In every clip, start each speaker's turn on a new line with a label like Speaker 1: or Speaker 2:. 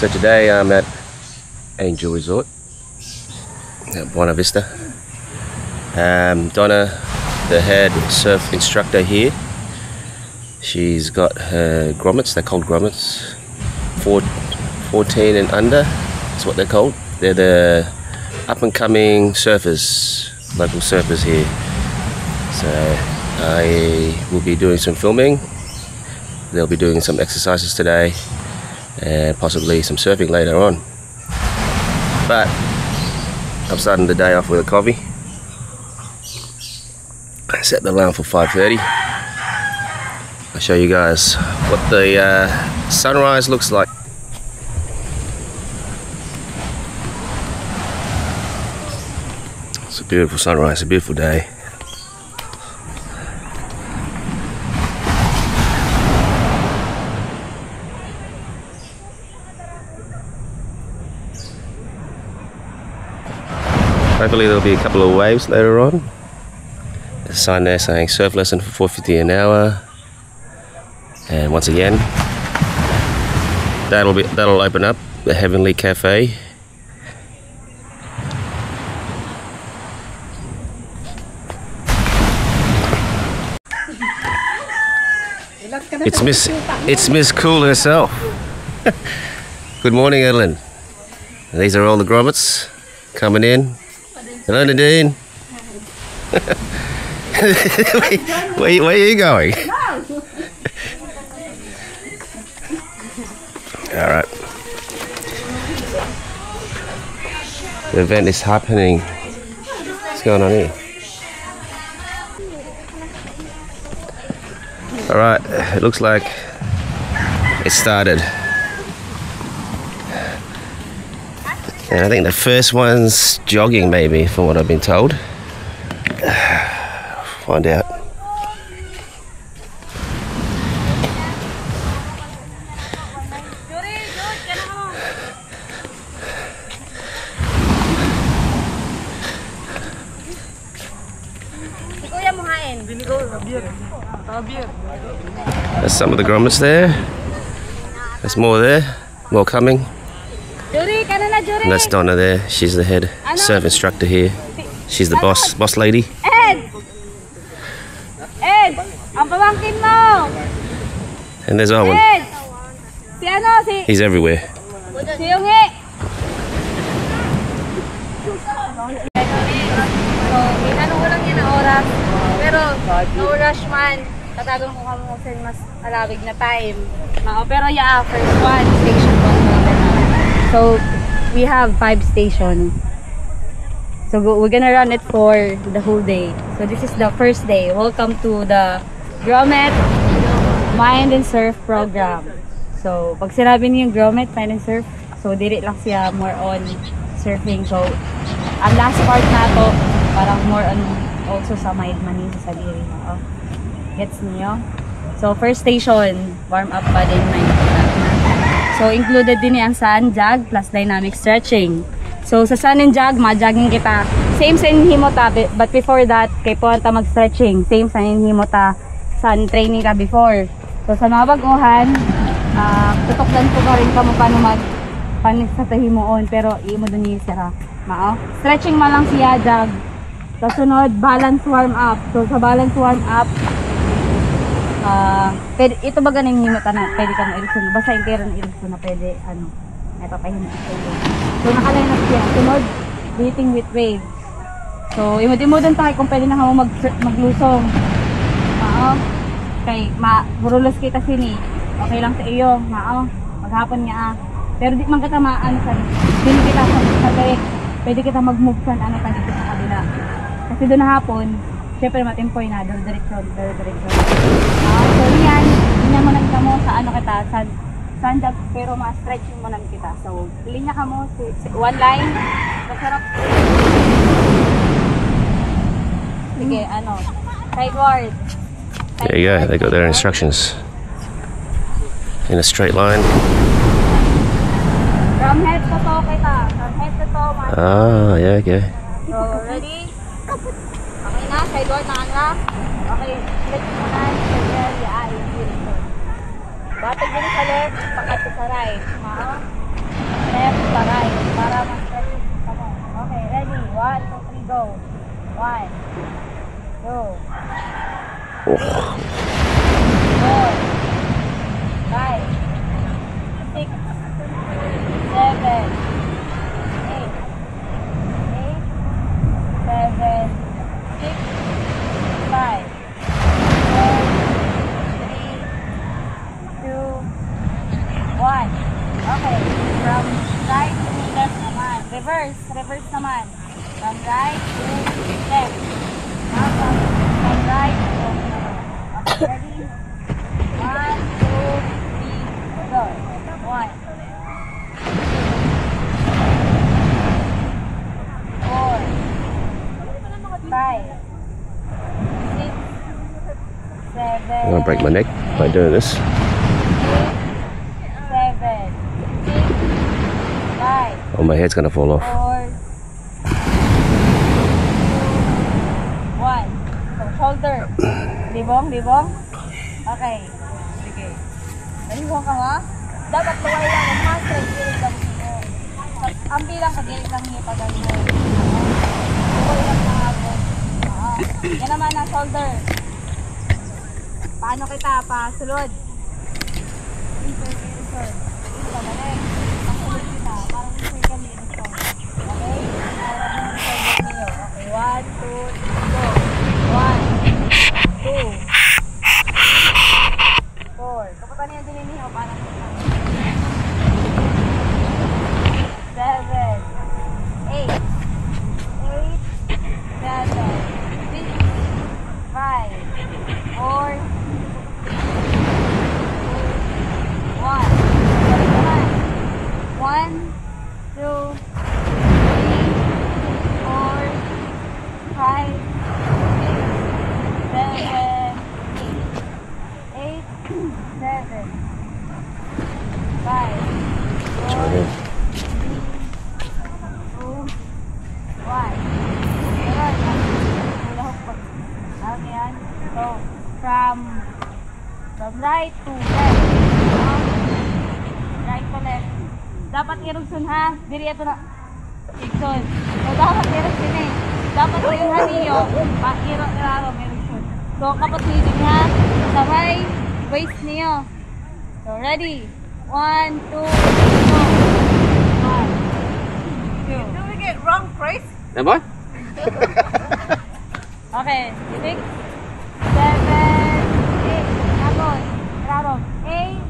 Speaker 1: So today I'm at Angel Resort at Buena Vista. Donna, the head surf instructor here, she's got her grommets, they're called grommets, 14 and under is what they're called. They're the up and coming surfers, local surfers here. So I will be doing some filming. They'll be doing some exercises today and possibly some surfing later on. But I'm starting the day off with a coffee. I set the alarm for 5:30. I'll show you guys what the sunrise looks like. It's a beautiful sunrise, a beautiful day. Hopefully there'll be a couple of waves later on. There's a sign there saying surf lesson for $4.50 an hour. And once again, that'll open up the Heavenly Cafe. It's Miss Cool herself. Good morning, Evelyn. These are all the grommets coming in. Hello, Nadine. where are you going? Alright. The event is happening. What's going on here? Alright, it looks like it started. And I think the first one's jogging, maybe, from what I've been told. Find out. There's some of the grommets there. There's more there. More coming. And that's Donna there. She's the head surf instructor here. She's the boss lady.
Speaker 2: Ed, ang pamangkin mo.
Speaker 1: And there's Owen.
Speaker 2: Ed, si
Speaker 1: He's everywhere.
Speaker 2: Si Yungi. So, inano ko lang yan ang oras. Pero, no rush man. Tatagang ko kamo sa mas alawig na time. Pero yeah, first one, station 1. So, we have 5 stations. So we're gonna run it for the whole day. So this is the first day. Welcome to the Grommet Mind and Surf program. So pag sinabi niyo yung Grommet Mind and Surf, so dili lang siya more on surfing. So ang last part na to, parang more on also sa mind manin sa diri. Gets niyo? So first station, warm up pa din mind. So included din ang sun jog plus dynamic stretching. So sa sun and jog, ma-jogging kita. Same sa inhimo ta, but before that, kay po ta mag-stretching. Same sa inhimo ta, sun training ka before. So sa mga baguhan, tutokdan ko pa rin ka mo paano panis sa tahimoon, pero imo dun yung sira. Mao. Stretching ma lang siya, jog. Kasunod, balance warm up. So sa balance warm up, pwede, ito ba ganang himo ta na pwede ka ma-ilsun. Basta intero na ilsun na pwede, ay papahimu sa iyo. So nakaline up siya. Sunod, breathing with waves. So imod-imodan tayo kung pwede na ka mo maglusong. Kay burulos kita sini. Okay lang sa iyo. Maghapon nga. Pero di man kita sa din kita sa direct. Pwede kita mag-move sa dito sa kabila. Kasi doon na hapon, syempre matempoy na direksyon. So yan mo nang mo sa kita stand-up, pero ma-stretching mo lang kita. So, linya ka mo, one line, masarap. Sige, sideward.
Speaker 1: There you go, they got their instructions. In a straight line.
Speaker 2: From head to toe kita. From head to toe,
Speaker 1: Ah, yeah, okay.
Speaker 2: So, ready? Okay na, sideward na nga. Okay, stretch mo na. Batag din sa left, pakat sa right. left pa right. Para ma-stretch ka mo. Okay, ready? 1, 2, 3, go. 1, 2, 4, 5, 6, 7, 8, 7, 6, 5, 4, 3, 2, 1. Okay, from right to left naman. Reverse naman. From right to left. Now from right to left naman. Okay, ready? 1, 2, 3, go. 1, 4, 5, 6, 7,
Speaker 1: I'm gonna break my neck by doing this.
Speaker 2: 7, 6, 5,
Speaker 1: Oh, my head's gonna fall off.
Speaker 2: 4, 2, 1. So, shoulder. Libong. Okay. Sige. Libong ka mo? Dapat luway lang. Mag-straight gilid lang mo. Ang bilang kagilid lang niya pag ano. Luway lang na ako. Yan naman ang shoulder. Paano kita? Pasulod. Insert. Pabalik. Pasulod kita. Parang insert ka niya. Okay? Parang insert niyo. Okay. 1, 2, 3, go. 1, 2, 4. Kapag ano yung dininiho, parang 7, 8, 7, 6, 5, 4, 1, 2, 3, 4, 5, 6, 7, 8, 5, 4, 2, 1. Ayan. So, from right to left. Right to left. Dapat irugsun ha. Diri ito na. Irugsun. So, dapat irugsun eh. Dapat irugsun niyo. Irugsun. So, kapag irugsun ha. Sabay, waist niyo. So, ready? 1, 2, 3, go. 1, 2.
Speaker 3: Do we get wrong phrase?
Speaker 1: Am I?
Speaker 2: Okay. 6, 7, 8. Tapos, raro. 8,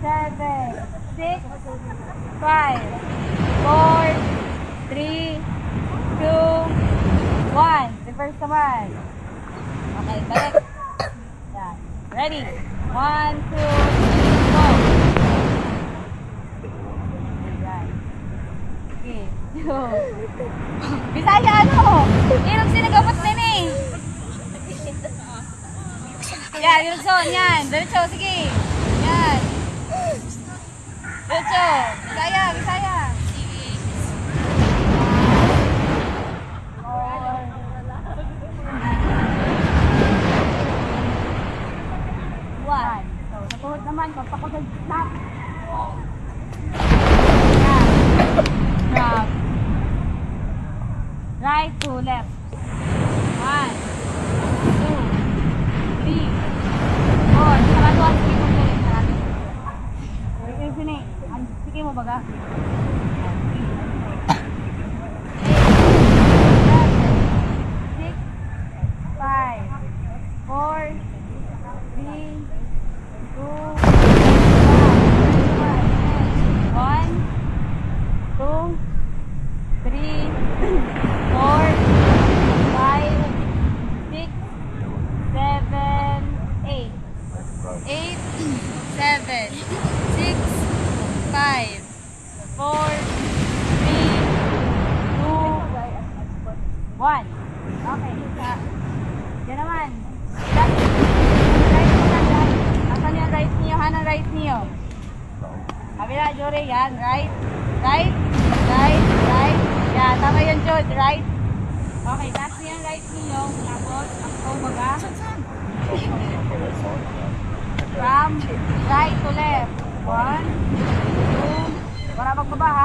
Speaker 2: 7, 6, 5, 4, 3, 2, 1. Reverse naman. Okay, balik. Yan. Ready? 1, 2, 3, go. Yan. Okay. 2. Bisaya ano? Irog sinagapat din eh. Yan, irogson. Yan. Diretso, sige. Yan. Diretso. Bisaya. One. So, sa tuhod naman, pagpakagad snap. Yan. Drop. Right to left. 1, 2, 3, 4. Saratuan, sige mo galing. Sini. Sige mo baga. 1. Okay. Yan naman. Right naman. Asan yung right niyo? Hanang right niyo. Kabila, Jory. Yan. Right. Right. Right. Right. Yan. Tama yun, Jod. Right. Okay. Taas niyo yung right niyo. Tapos, ako baga. From right to left. 1, 2. Wala magbaba ha.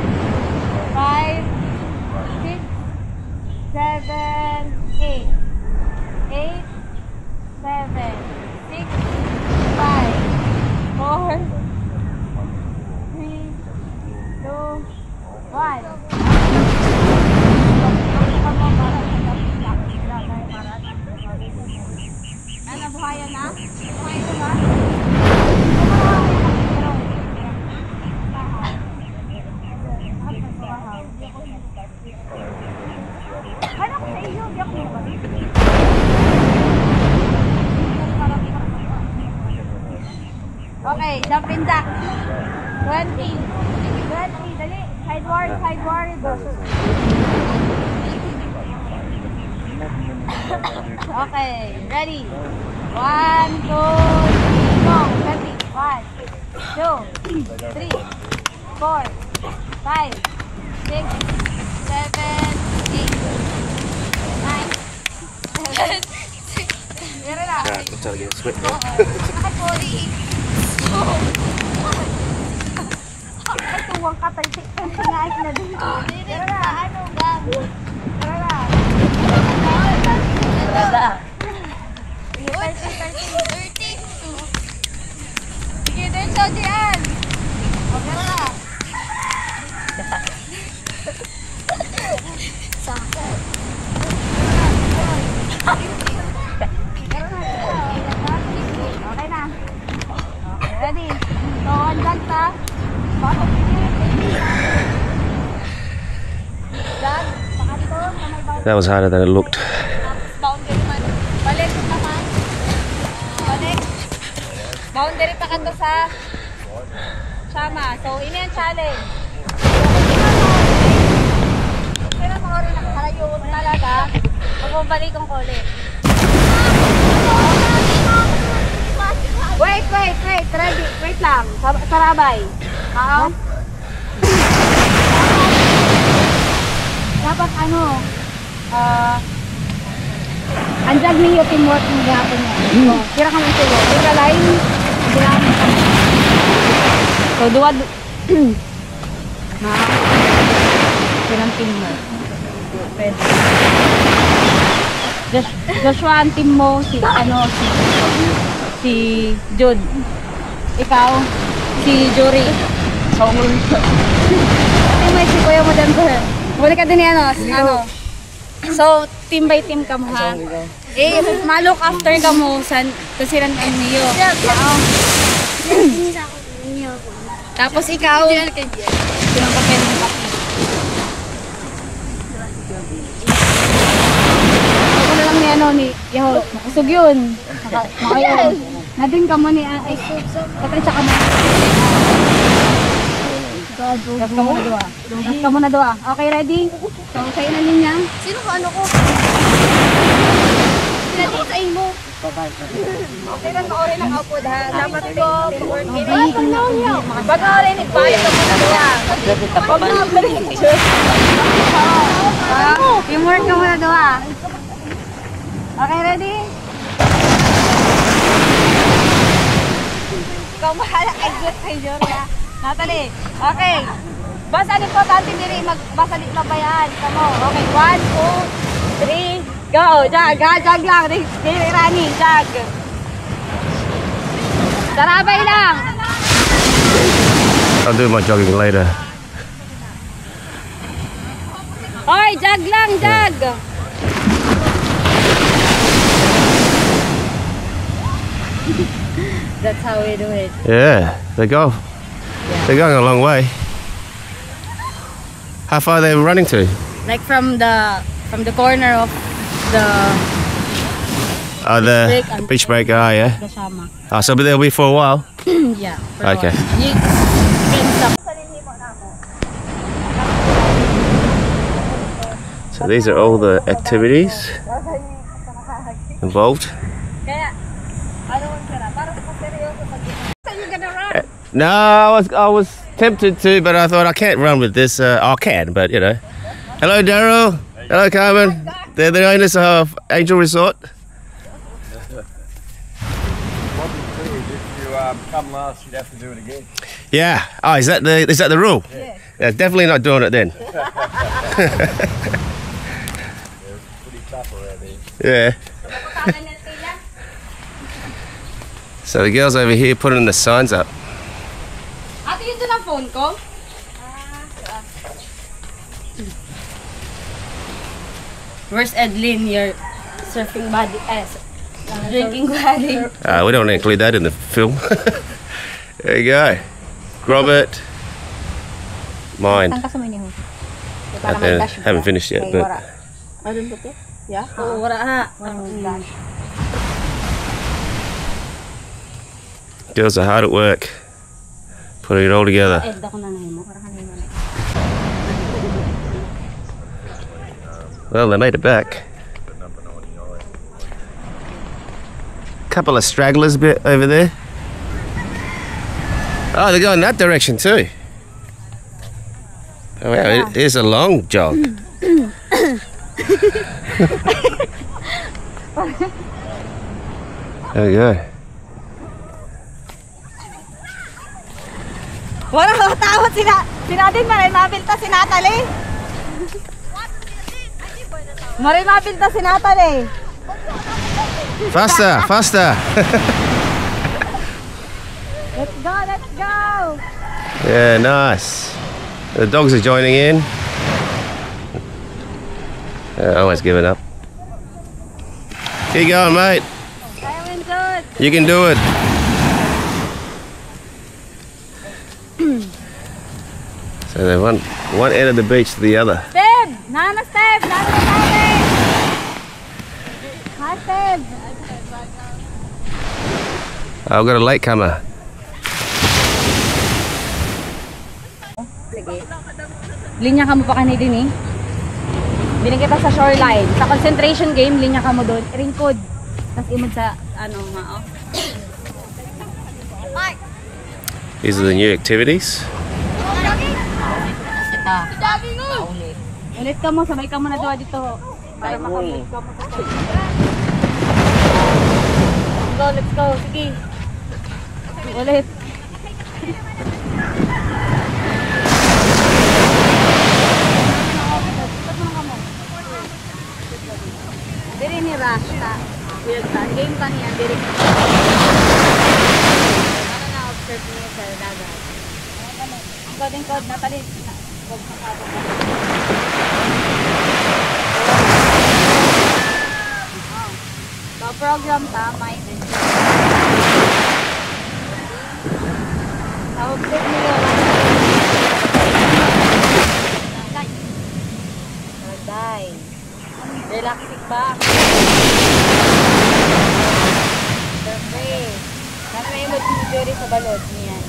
Speaker 2: 5, 6, 7, 8. 8, 7, 6, 5, 4, 3, 2, 1. Ano, buhayan na? Buhayan na ba? Ano ko sa iyo? Di ako mabalik. Okay, jumping jack. 20. 20, dali. Sideward, go. Okay, ready. 1, 2, 3, go. Ready. 1, 2, 3, 4, 5, 6, 7, 8, 9, 10. Meron na.
Speaker 1: Try to get a sweat.
Speaker 2: Nakapoli. Ay, tuwang ka tayo. Ang singais na din. Meron na. Ano, gang? Meron na. Wala. 30. Sige, din siya diyan. Okay na. Sakit. Okay na. Okay, ready? So, andyan sa pasok pilit. Dyan, pakanto, sa may boundary.
Speaker 1: That was harder than it looked.
Speaker 2: Boundary man. Balik naman. Balik. Boundary pa kanto sa Shama. So, ini ang challenge. Pero mga rin nakahalayo talaga. Magbabalik ang ulit. Wait. Ready. Wait lang. Sarabay. Oo. Dapat ano, anjag niyo teamwork ng gapon niya. Kira ka ng tulo. Kira line, ginamit ka. So, duwad. Kinang teamwork. Pwede. Joshua, ang team mo, si Jude. Ikaw, si Jory. May si Kuya mo dyan, sir. Balik ka din ano. So, team by team ka mo, ha? Malok after ka mo, kung silang ang niyo. Tapos ikaw, pinapakyan mo pa. Ako na lang ni Yahoo. Makusog yun. Makayon. Nadin ka mo ni Patricia ka mo. Gas ka muna doa. Okay, ready? So, sa'yo na niya. Sino ko ano ko? Sino sa imo? Okay lang, maori lang ako ha. Dapat ko, work in it. Pag-ori, nagbayad ako na doa. Huwag na balik. Teamwork ka muna doa. Okay, ready? Ikaw mahala kay Joria. Natalie, okay. Basta ni po tanti diri magbasa di labayan kamo. Okay, 1, 2, 3, go. Jag lang. Diri rani, jag. Sarabay lang.
Speaker 1: I'll do my jogging later.
Speaker 2: Hoy, jag lang, jag. That's how we do it.
Speaker 1: Yeah, they go. Yeah. They're going a long way. How far are they running to?
Speaker 2: Like from the corner of the
Speaker 1: beach break. Oh, yeah.
Speaker 2: the Shama.
Speaker 1: Oh, so but they'll be for a while.
Speaker 2: Yeah. For a
Speaker 1: Okay.
Speaker 2: while. You can stop.
Speaker 1: So these are all the activities involved.
Speaker 2: Kaya, ano ang sira? Parang seryoso pag so you gonna run?
Speaker 1: No, I was tempted to, but I thought I can't run with this. I can, but you know. Hello, Daryl. Hello, Carmen. They're the owners of Angel Resort.
Speaker 3: If you come last, you'd have to do it again.
Speaker 1: Yeah. Oh, is that the rule?
Speaker 2: Yes.
Speaker 1: Yeah, definitely not doing it then.
Speaker 3: They're pretty tough around here.
Speaker 1: Yeah. So the girls over here putting the signs up.
Speaker 2: Ate, yun doon ang phone ko? Where's Edlin, your surfing body, drinking body?
Speaker 1: We don't want to include that in the film. There you go. Grommet. Mine. Haven't finished yet, but
Speaker 2: Yeah? Oo, wala ha.
Speaker 1: girls are hard at work putting it all together. Well, they made it back. Couple of stragglers bit over there. Oh, they're going that direction too. Oh, wow, it is a long jog. There we go.
Speaker 2: Wala ko tawad sinadin maray mabilta si Natalie. Maray mabilta si Natalie.
Speaker 1: Faster, faster.
Speaker 2: Let's go, let's go.
Speaker 1: Yeah, nice. The dogs are joining in. Almost giving up. Keep going, mate.
Speaker 2: I'm in good.
Speaker 1: You can do it. So they went one end of the beach to the other.
Speaker 2: Steb! Nana Steb! Nana Steb! Hi Steb!
Speaker 1: I've got a latecomer.
Speaker 2: Sige. Linya ka mo pa kanina din eh. Binigay pa sa shoreline. Sa concentration game, linya ka mo doon. Ringkod. Tapos imod sa ano nga oh.
Speaker 1: These are the new activities.
Speaker 2: Ulit ka mo, sabay ka mo na doon dito. Para makamit ka mo sa let's go. Sige. Ulit. Diri ni Rasta. Game pa niya. Diri. Ano na observe niya sa dagat. Code, Natalie. Program tama yun. Observe niyo. Day. Relaxing back. Perfect. Sana may mag-theory sa balot niya.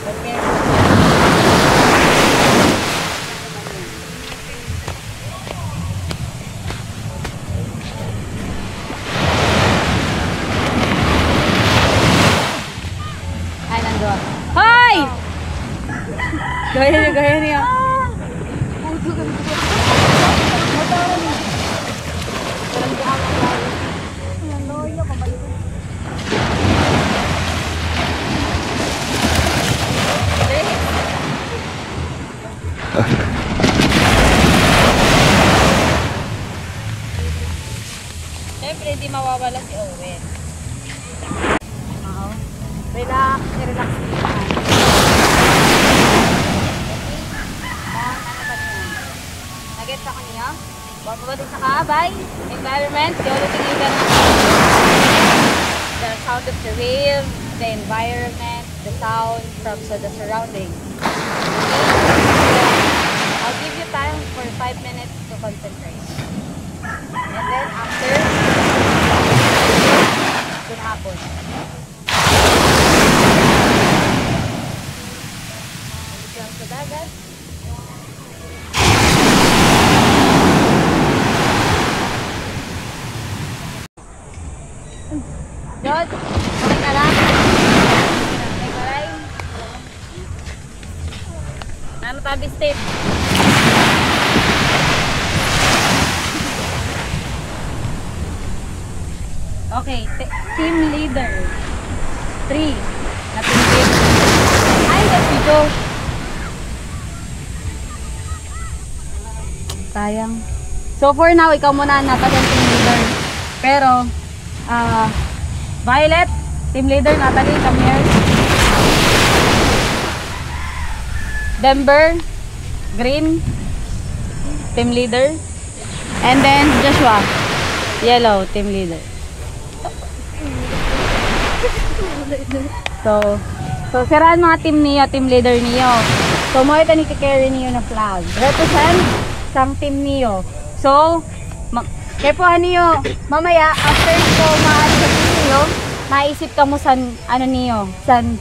Speaker 2: Okay. Ay, nandoon. Hoy! Gaya niya. Siyempre, hindi mawawala si Owen. Relax, relax. Nag-get sa kanya. Huwag mo din sa kaabay. Environment, the only thing you can the sound of the wave, the environment, the sound from the surroundings. I'll give you time for 5 minutes to concentrate. And then after, dun hapon. Nandito lang sa dagat. Step. Okay, team leader. 3. Na team leader. Ay, that's si Josh. Sayang. So for now, ikaw muna Natalie ang team leader. Pero, Violet, team leader, Natalie, come here. Denver, green, team leader. And then Joshua, yellow, team leader. So siraan mga team niyo, team leader niyo. So mo ito ni carry niyo na flag. Represent sang team niyo. So kepuhan niyo mamaya after ko maalis sa team niyo, maisip ka mo san ano niyo, san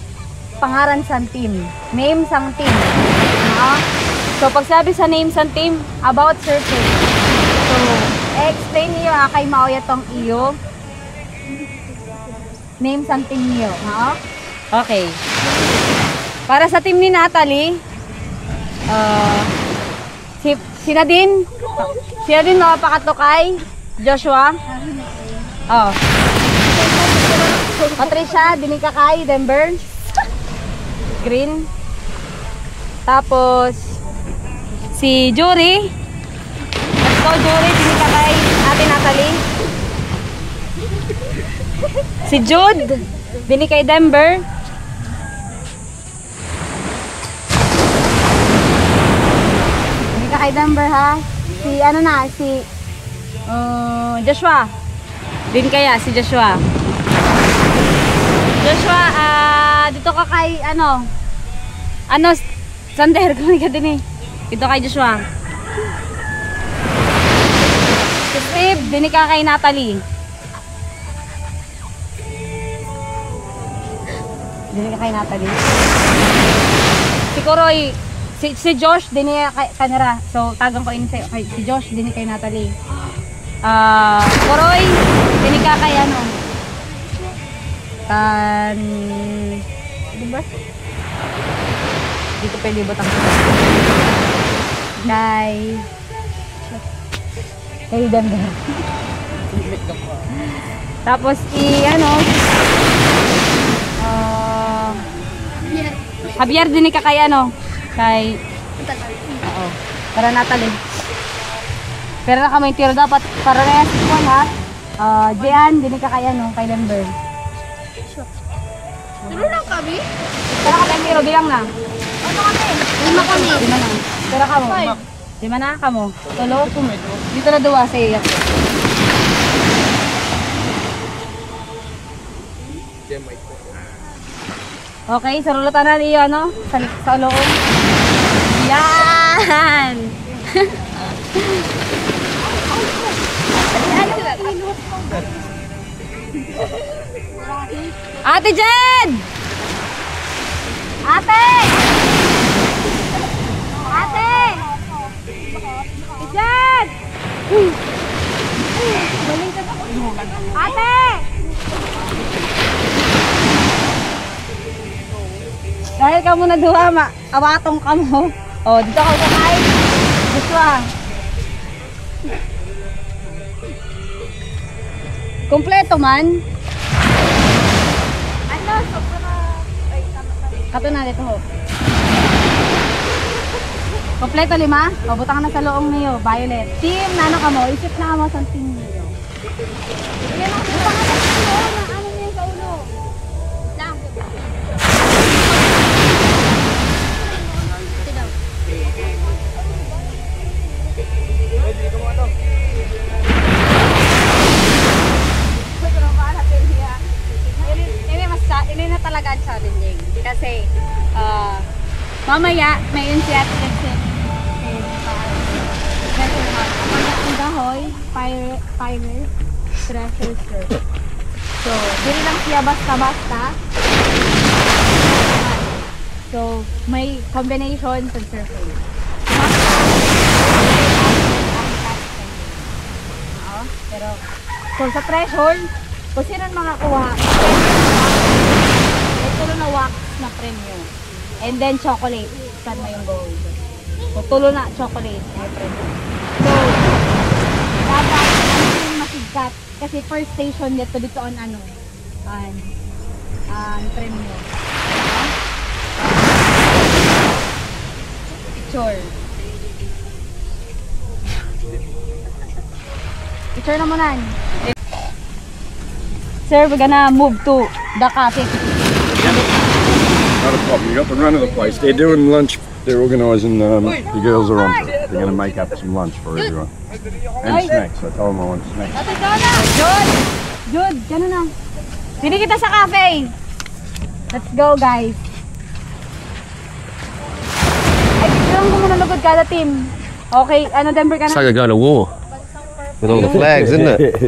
Speaker 2: pangaran san team, name sang team. So pag sabi sa name sang team about surfing. So explain niyo kay maoya tong iyo. Name sang team niyo, ha? Okay. Para sa team ni Natalie, si Nadine mapapakato kay Joshua. Oh. Patricia, dinika kay Denver. Green. Tapos si Jury. Let's go Jury, dinika kay Ate Natalie. Si Jude, bini kay Denver. Bini ka kay Denver ha. Si ano na, si Joshua. Bini kaya si Joshua. Joshua, dito ka kay ano, Sander, kung ka din eh. Dito kay Joshua. Si Steve, bini ka kay Natalie. Dini ka kay Natalie. Si Kuroy, si Josh, dini kay kanira. So, tagang ko ini sa'yo. Si Josh, dini kay Natalie. Kuroy, dini ka kay ano? Diba? Dito pwede butang. Kay Denver. Tapos, Javier din ka kay ano? Kay oo. Para Natalie. Pero na kami tiro dapat para na si Juan ha. Jean din ka kay ano? Kay Denver.
Speaker 4: Tulo lang kami?
Speaker 2: Para kami tiro bilang na.
Speaker 4: Ano kami? 5 kami.
Speaker 2: 5 na. Pero kamo. 5 na kamo. Tulo. Dito na duwa sa iyo. Okay, sarulutan na niyo ano? Sa loob. Yan! Ate Jed! Ate! Ate! Jed! Ate! Dahil ka muna duha, awatong ka mo. O, dito ka kay Joshua. Kompleto man.
Speaker 4: Ano?
Speaker 2: Kato na dito ho. Kompleto 5. O, butang na sa loong niyo. Violet. Team, nano ka mo? Isip na mo sa team niyo.
Speaker 4: Yan ang butang na sa ulo. Ano niya sa ulo? Lang.
Speaker 2: Ini na talaga ang challenging kasi mamaya may initiative ang gahoy, fire, treasure search. So, dili lang siya basta-basta. So, may combination sa surfing. Pero, so sa threshold, kung sino makakuha, ito na wax na premium. And then chocolate. Saan mo yung gold? Tulo na chocolate. So, dapat yung masigkat. Kasi first station dito on ano. Trim mo. Picture. Picture na mo na. Sir, we're gonna move to the cafe.
Speaker 3: Not a problem. You got the run of the place. They're doing lunch. They're organising. The girls are on. They're going to make up some lunch for everyone and snacks. I told them I want snacks.
Speaker 2: Ate Donna! Jude, gano'n na. Pili kita sa cafe. Let's go, guys. Ay, kailangan ko muna lugod kada team. Okay, ano, Denver ka
Speaker 1: It's
Speaker 2: na?
Speaker 1: like they're going to war with all the flags, isn't it?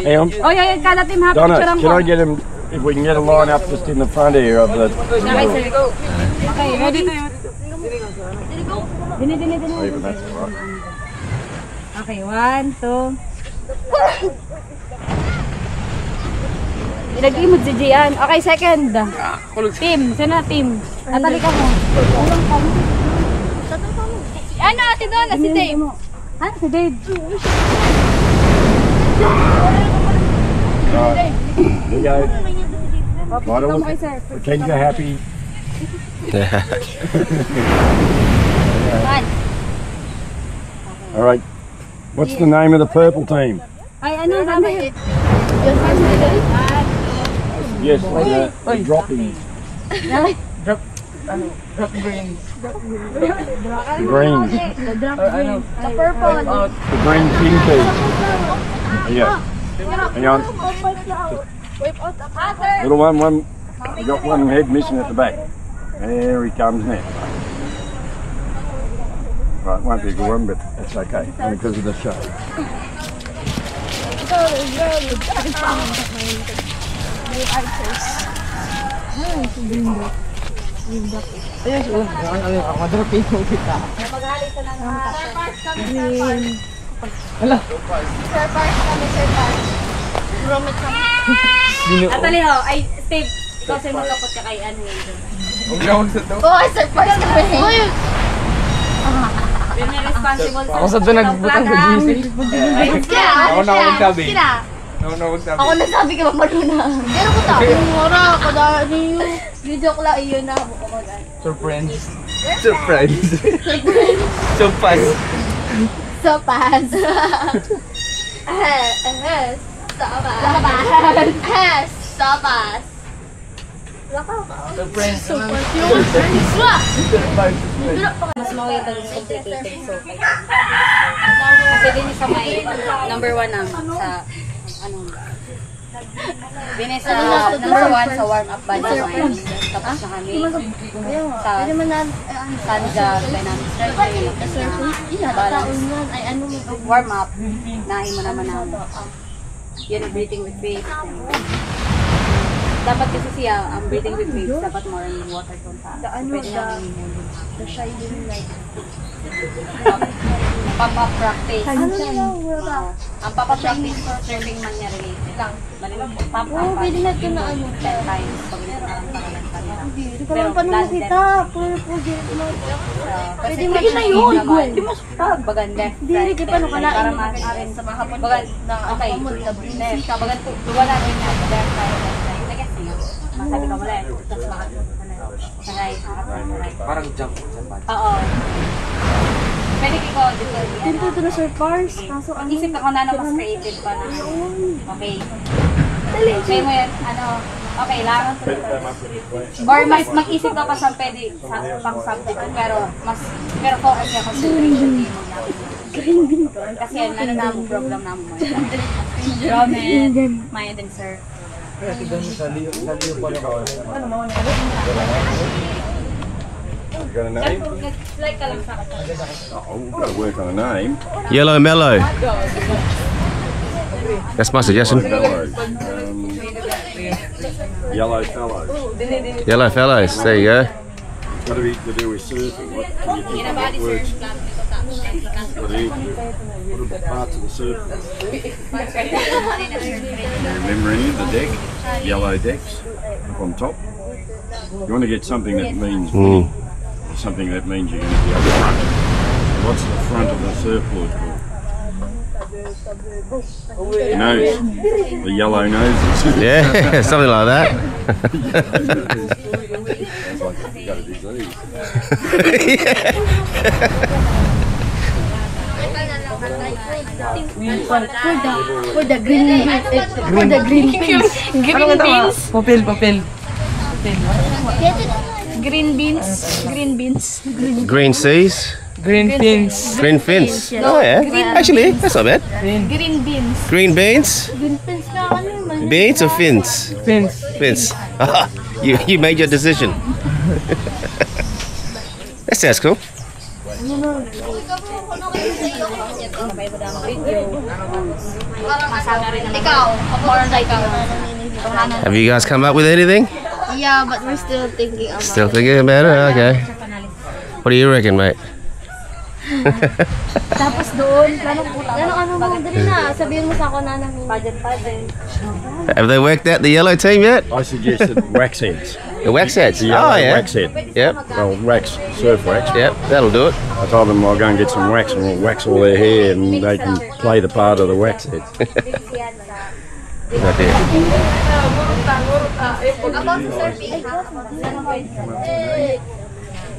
Speaker 3: Hey,
Speaker 2: Oh, yeah, kada team ha.
Speaker 3: Donna,
Speaker 2: Picture
Speaker 3: can I get him? If we can get a line up just in the front here of the.
Speaker 2: Okay, sir. Okay, ready? Dini.
Speaker 3: Oh, even that's all right.
Speaker 2: Okay, 1, 2. Ilagay mo si Gian. Okay, second. Team. Sino na team? Natali ka mo. Ano, ate Donna? Si Dave. Ha? Si Dave.
Speaker 3: There you go. Right, all
Speaker 2: Okay, sir.
Speaker 3: pretend you're happy. All right. What's the name of the purple team?
Speaker 2: Ay, ano? Dami.
Speaker 3: Yes, the dropping. Green.
Speaker 2: The purple.
Speaker 3: The green king team. Yeah. Hang on. Little one. You got one head missing at the back. There he comes now. Right, won't be a good one, but that's okay. Only because of the show.
Speaker 2: Atali ho. Ay, Steve. Ikaw sa'yo magkapot ka kay ano yun.
Speaker 4: Oh, surprise ka ba?
Speaker 2: Yun yung responsible sir.
Speaker 5: Ako sa doon nagbutang sa GC. Ako na ako nagsabi.
Speaker 4: Ako nagsabi ka mamaluna. Pero ko ta. Mura, kada niyo. Video ko lang iyon na ako mag-an.
Speaker 5: Surprise. Surprise. Surprise.
Speaker 4: Sopas. Sopas. Sopas.
Speaker 5: Surprise.
Speaker 2: Mas mawait ang complicated so kasi din sa may number 1 na sa ano din sa number 1 sa warm up band naman tapos na kami sa Sanja Dynamic Stretching balance warm up nahin mo naman na yun breathing with faith dapat kasi siya ang breathing with waves dapat more in water contact. The shining light. Pop-up practice. Ang pop-up practice for surfing man niya related. Pop-up pwede na ito na 10 times pag ito na ang pangalan kanila. Hindi ko lang pa naman kita. Pwede mo na yun. Hindi mo sa bagan left, right, para maaari sa mga hapon. Bagan, okay. Left. Bagan, wala rin yan. Left, right. Sabi ka mo left, tapos bakit sa right,
Speaker 5: Parang jump sa pad.
Speaker 2: oo. Pwede ko dito.
Speaker 4: Dito na sir Pars. Kaso
Speaker 2: Ang isip ako na mas creative pa na. Okay. Say mo yan, ano, okay lang. Or mas mag-isip ka pa sa pwede sa pang subject pero focus niya concentration din mo namin. Kasi yan, ano na ang program namin mo. Roman, Maya din sir.
Speaker 5: Kasi doon sa liyo pa rin ako.
Speaker 3: Got a name?
Speaker 2: Like ka lang sa akin.
Speaker 3: Oh, we've got to work on a name.
Speaker 1: Yellow Mellow. That's my suggestion.
Speaker 3: Mellow. Yellow fellow.
Speaker 1: Yellow Fellows. There you go.
Speaker 3: What do we to do with surfing? What can you think? What words? What are the parts of the surf? Do you remember any of the deck? Yellow decks? on top. You want to get something that means winning, something that means you're going to be up front. What's the front of the surfboard called? Nose. The yellow noses.
Speaker 1: Yeah, something like that.
Speaker 3: Sounds like you've got a disease.
Speaker 4: For the green beans.
Speaker 5: Green beans? Papel.
Speaker 4: Green beans. Green beans.
Speaker 1: Green seas.
Speaker 5: Green fins.
Speaker 1: Green fins. Oh yeah. Actually, that's not bad.
Speaker 4: Green beans.
Speaker 1: Green beans.
Speaker 4: Green beans na ano man.
Speaker 1: Beans or fins?
Speaker 5: Fins.
Speaker 1: Fins. You made your decision. That sounds cool. Have you guys come up with anything?
Speaker 4: Yeah, but we're still thinking about
Speaker 1: Still thinking about it? Okay. What do you reckon, mate?
Speaker 4: Tapos doon, ano mo, dali na, sabihin mo sa ako na namin. Pageant.
Speaker 1: Have they worked out the yellow team yet?
Speaker 3: I suggested wax heads.
Speaker 1: The wax heads?
Speaker 3: The yellow
Speaker 1: Oh yeah.
Speaker 3: wax head.
Speaker 1: Yep.
Speaker 3: Well, wax, surf wax.
Speaker 1: Yep. That'll do it.
Speaker 3: I told them I'll go and get some wax and we'll wax all their hair and they can play the part of the wax heads.
Speaker 1: Good idea.
Speaker 4: About surfing,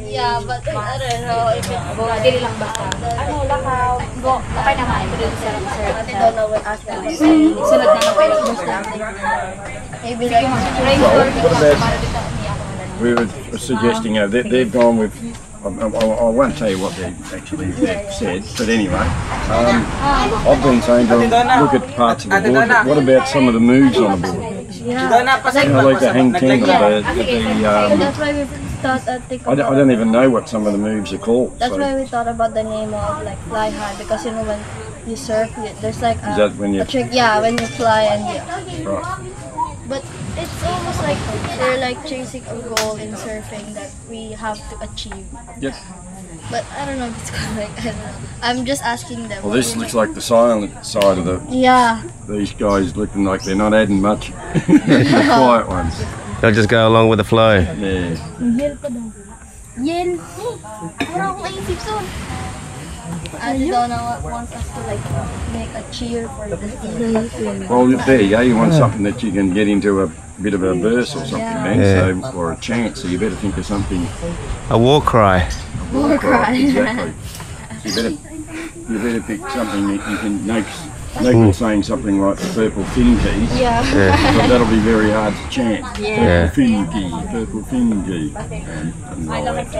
Speaker 4: yeah, but I don't know if it's
Speaker 2: Dili lang basta. Ano, lakaw. Okay naman. Ito din sir.
Speaker 4: I don't know what ask them.
Speaker 2: Sunod na lang kayo.
Speaker 4: Maybe like
Speaker 3: What about, we were suggesting, they've gone with, I won't tell you what they've said, but anyway, I've been saying to them, look at parts of the board, but what about some of the moves on the board? You know, like the hang candle,
Speaker 4: that's why we thought
Speaker 3: I don't even know what some of the moves are called.
Speaker 4: That's
Speaker 3: so
Speaker 4: why we thought about the name of like fly high, because you know when you surf, there's like
Speaker 3: is that when you,
Speaker 4: a trick. Yeah, when you fly and
Speaker 3: right.
Speaker 4: but it's almost like they're like chasing a goal in surfing that we have to achieve.
Speaker 3: Yep.
Speaker 4: But I don't know if it's correct. I don't know. I'm just asking them.
Speaker 3: Well, this looks like the silent side of the.
Speaker 4: Yeah.
Speaker 3: These guys looking like they're not adding much. The quiet ones.
Speaker 1: They'll just go along with the flow.
Speaker 3: Yeah.
Speaker 4: Yen. Wala akong maisip soon. I don't know what wants us to like make a cheer for the team.
Speaker 3: Well, there you go. You want something that you can get into a bit of a verse or something, then,
Speaker 1: Yeah.
Speaker 3: so, or a chant. So you better think of something.
Speaker 1: A war cry.
Speaker 4: War cry.
Speaker 3: Exactly. So you better pick something that you can make. Nake's saying something like the purple fin keys.
Speaker 4: Yeah.
Speaker 3: But that'll be very hard to chant.
Speaker 1: Yeah.
Speaker 3: Purple fin key, purple fin key. And all that.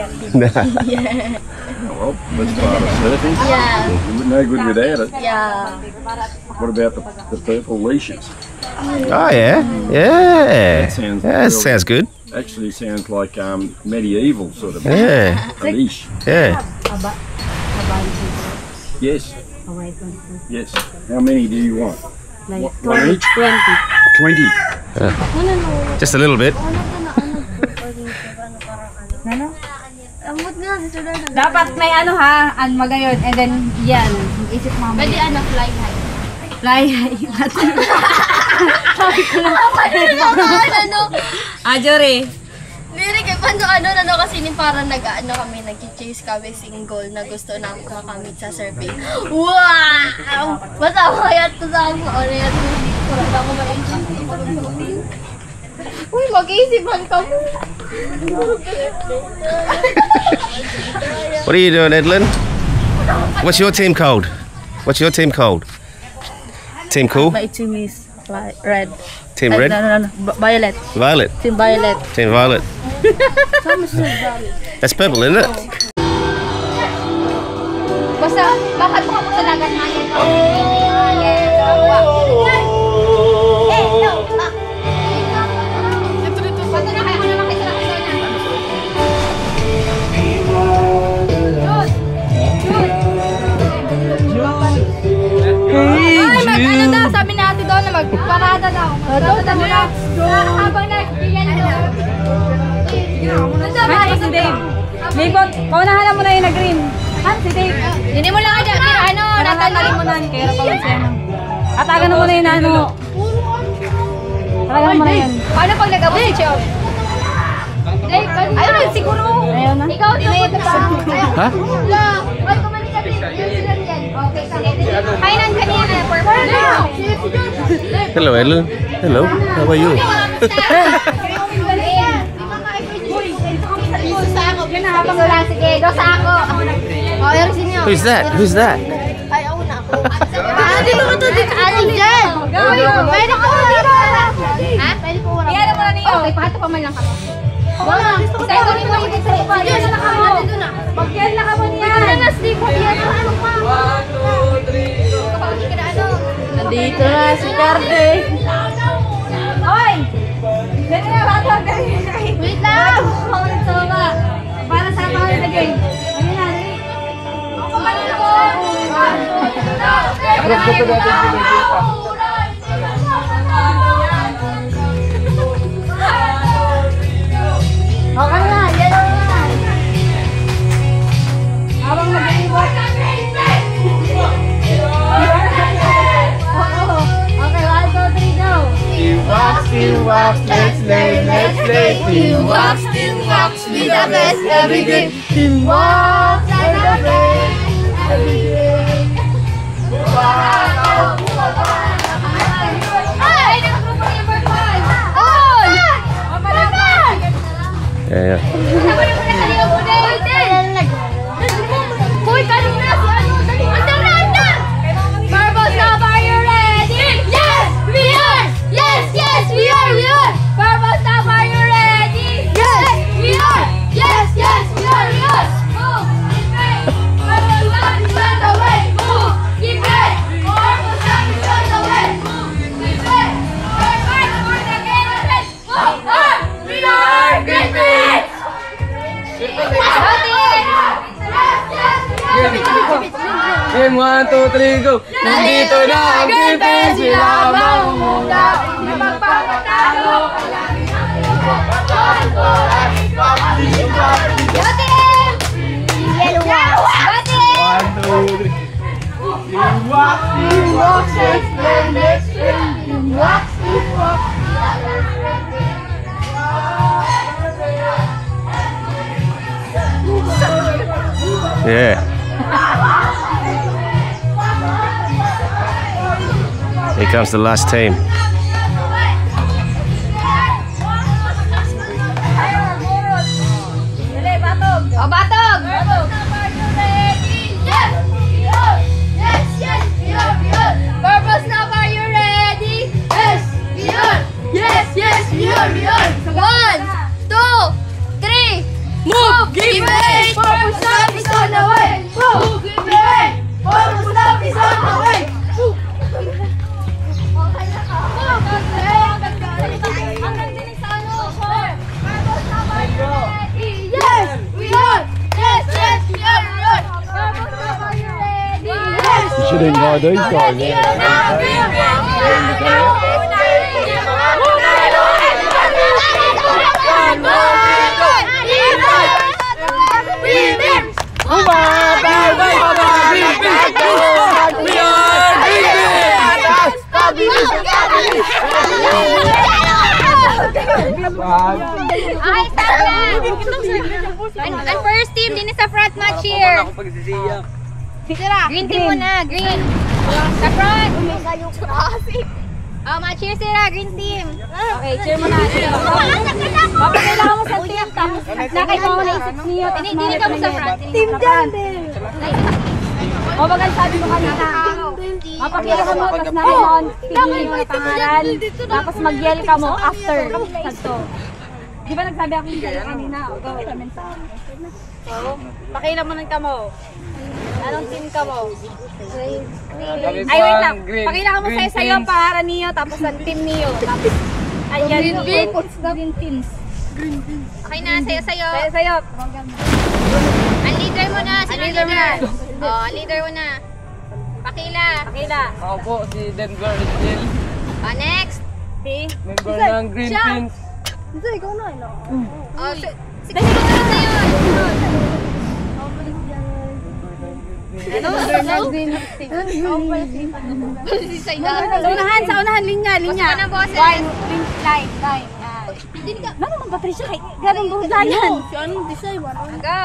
Speaker 4: Yeah.
Speaker 3: Well, that's part of surfing.
Speaker 4: Yeah.
Speaker 3: You're no good without it.
Speaker 4: Yeah.
Speaker 3: What about the purple leashes?
Speaker 1: Oh yeah. Yeah. That sounds good.
Speaker 3: Actually sounds like medieval sort of
Speaker 1: Yeah.
Speaker 3: a leash.
Speaker 1: Yeah.
Speaker 3: Yes. Yes. How many do you want? One each? 20.
Speaker 1: Just a little bit.
Speaker 4: Amot nga si Sudan.
Speaker 2: Dapat may ano ha, magayon. And then, yan. Isip mama.
Speaker 4: Pwede fly high.
Speaker 2: Fly high. Jore.
Speaker 4: Lyric, paano kasi parang kami, nag-chase kami single na gusto na makamit sa surfing. Wow! Masama kaya ito sa ako. Ano yan? Wala ako maisip. Uy, mag-iisipan ka mo.
Speaker 1: What are you doing, Edlin? What's your team called? What's your team called? Team cool?
Speaker 2: My team is red.
Speaker 1: Team red?
Speaker 2: No. Violet.
Speaker 1: Violet.
Speaker 2: Team Violet.
Speaker 1: Team violet. That's purple, isn't it?
Speaker 4: Basta, bakit mo ako talaga na yan?
Speaker 2: Ano daw, sabi natin doon na magparada daw. Habang nagbigyan daw. Ay, si Dave. Libot, paunahan mo na yung na-green. Si Dave.
Speaker 4: Hindi mo lang dyan,
Speaker 2: Natali mo na. Kaya pa siya. Atagan mo na yung ano. Atagan mo na yan. Paano pag nag-abot si Chop? Ayun na, siguro. Ayun na. Ikaw, ito pa.
Speaker 1: Ha?
Speaker 2: Ay, kumali ka din. Okay, kainan kanina na. Purple na.
Speaker 1: Hello, Ellen. Hello. How are you?
Speaker 2: Sige, dosa ako.
Speaker 1: Who's that? Who's that?
Speaker 2: Dito ka to, dito ka dyan. Pwede ko dito. Ha? Pwede ko wala. Iyan mo na niyo. Okay, pato pa man lang kamo. Wala. Sa ito ni mo dito sa iba. Diyan na kamo. Magyan na kamo niya. Ano na sleep mo yan? Ano pa? 1, 2, 3, go. Nandito na si Carde. Hoy! Dito na bato. Wait lang. Para sa mga nagay. Ano na? Okay na, yan na. Habang nag-iibot. Okay, 1, 2, 3, go.
Speaker 5: Team walks, let's play, let's play.
Speaker 2: Team walks, we the best every day. Team walks, I the best every day. Ay, nakagrupo niya for fun. Oy!
Speaker 1: Yeah.
Speaker 2: Hoy, kanina si ano? Under! Marbles Love, are you ready? Yes, we are! Yes, we are! Marbles Love, are you ready? Yes, we are! Yes, we are! Move! Marbles Love is on the way! Move! Keep it! Marbles Love is on the way! Move! Keep it! We're fight for the Great Move! We are Great
Speaker 5: Game 1, 2, 3, go! Nandito na ang Philippines, sila ang mangunguna.
Speaker 2: Magpapatalo!
Speaker 5: One, two, three. Team walks, let's play, let's play. Team walks.
Speaker 1: Yeah. Here comes the last team.
Speaker 2: O, batog! Purpose Love, are you ready? Yes, we are! 1, 2, 3, move! Give way! Purpose Love is on the way! Move! Give way! Purpose Love is on the way! Move! Hanggang din sa ano, sir! Purpose Love, are you ready? Yes, we are! Yes, we are! Purpose Love, are you ready? Yes!
Speaker 5: You should invite these guys.
Speaker 2: Ay, tama! Ang first team din sa front match here. Green team muna, green. Sa front. Match here sila, green team. Okay, cheer muna. Papakailangan mo sa team, tapos nakita mo na isip niyo. Hindi ka mo sa front. Team dyan din. O, bagal sabi mo kanina. Mapakita ka mo, tapos naroon, piliin mo na pangalan, tapos mag-yell ka mo after. Santo. Di ba nagsabi ako yung yell kanina? O, go, comment sa akin. So, pakila mo ng kamo. Anong team ka mo? Ay, wait lang. Pakila ka mo sayo para niyo, tapos ang team niyo. Ayan, green teams. Okay na, sayo. Sayo. Ang leader mo na, sino leader? Ang leader mo na. Pakila.
Speaker 5: Ako po, si Denver Rizal.
Speaker 2: Next. Si?
Speaker 5: Member ng Green Pins.
Speaker 2: Ikaw na, no? Sige, sunod na yun. Sa unahan, linya.
Speaker 4: Basta ka ng boses.
Speaker 2: Line. Naman Patricia kay ganun buong dayan.
Speaker 4: Si anong design?
Speaker 2: Go.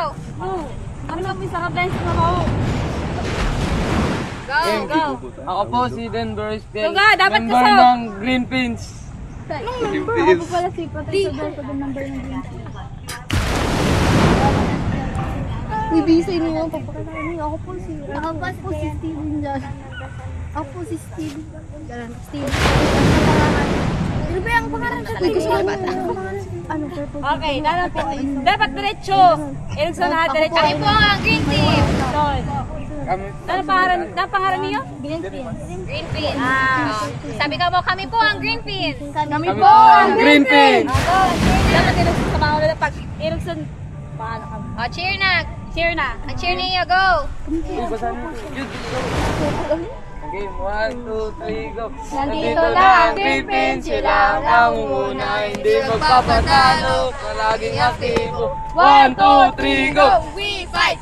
Speaker 2: Ano kami sa ka-dance na ako? Go.
Speaker 5: Ako po si Den Burstein.
Speaker 2: So, dapat
Speaker 5: member
Speaker 2: kasama.
Speaker 5: ng Green Pins.
Speaker 4: Ako pala si Patricia Berto, the number ng Green Pins. Ibisay niyo yung pagpakasama niyo. Ako po si Steven dyan. Ako po si Steven. Steven. Ano ba yung pangalan sa ano, purple?
Speaker 2: Okay, dapat diretso. Ibig sabihin na diretso. Kami po ang green team. Ano pangalan niyo?
Speaker 4: Green Pins.
Speaker 2: Green Pin. Sabi ka mo, kami po ang Green Pin.
Speaker 4: Kami
Speaker 5: Kami po ang Green Pins.
Speaker 2: Dapat ilugsun sa mga ulit pag ilugsun. Paano ka?
Speaker 6: Cheer na!
Speaker 2: Cheer na.
Speaker 6: Cheer niyo, go!
Speaker 5: Game 1, 2, 3, go!
Speaker 4: Nandito na ang Green Pins, sila ang nangunguna,
Speaker 5: hindi magpapatalo, palaging aktibo. 1, 2, 3, go!
Speaker 6: We fight!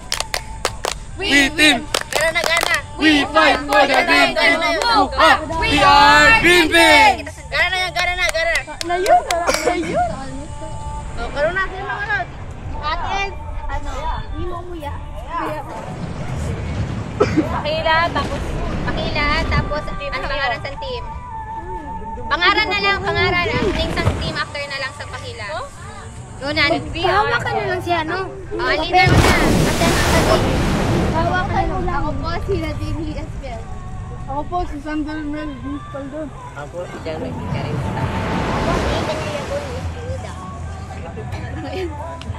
Speaker 5: We team!
Speaker 6: Gana na, gana!
Speaker 5: We fight for the Green Team!
Speaker 6: We
Speaker 5: We are Green Pins!
Speaker 6: Gana na, gana na, gana na!
Speaker 4: Layo!
Speaker 6: Oh, karoon na, sino ano?
Speaker 4: Ate, ano? Himo mo ya.
Speaker 2: Pakila, tapos
Speaker 6: Pakila, tapos ano pangalan sa team? Pangaran na lang, pangaran. Ang link sa team after na lang sa pakila. Go na.
Speaker 4: Hawak ka na lang siya, no?
Speaker 6: Oh, leader mo na.
Speaker 4: Hawak ka na lang. Ako po si Nadine Esbel. Ako po si Sandal Mel Paldo.
Speaker 5: Ako si Jan Magkikarin.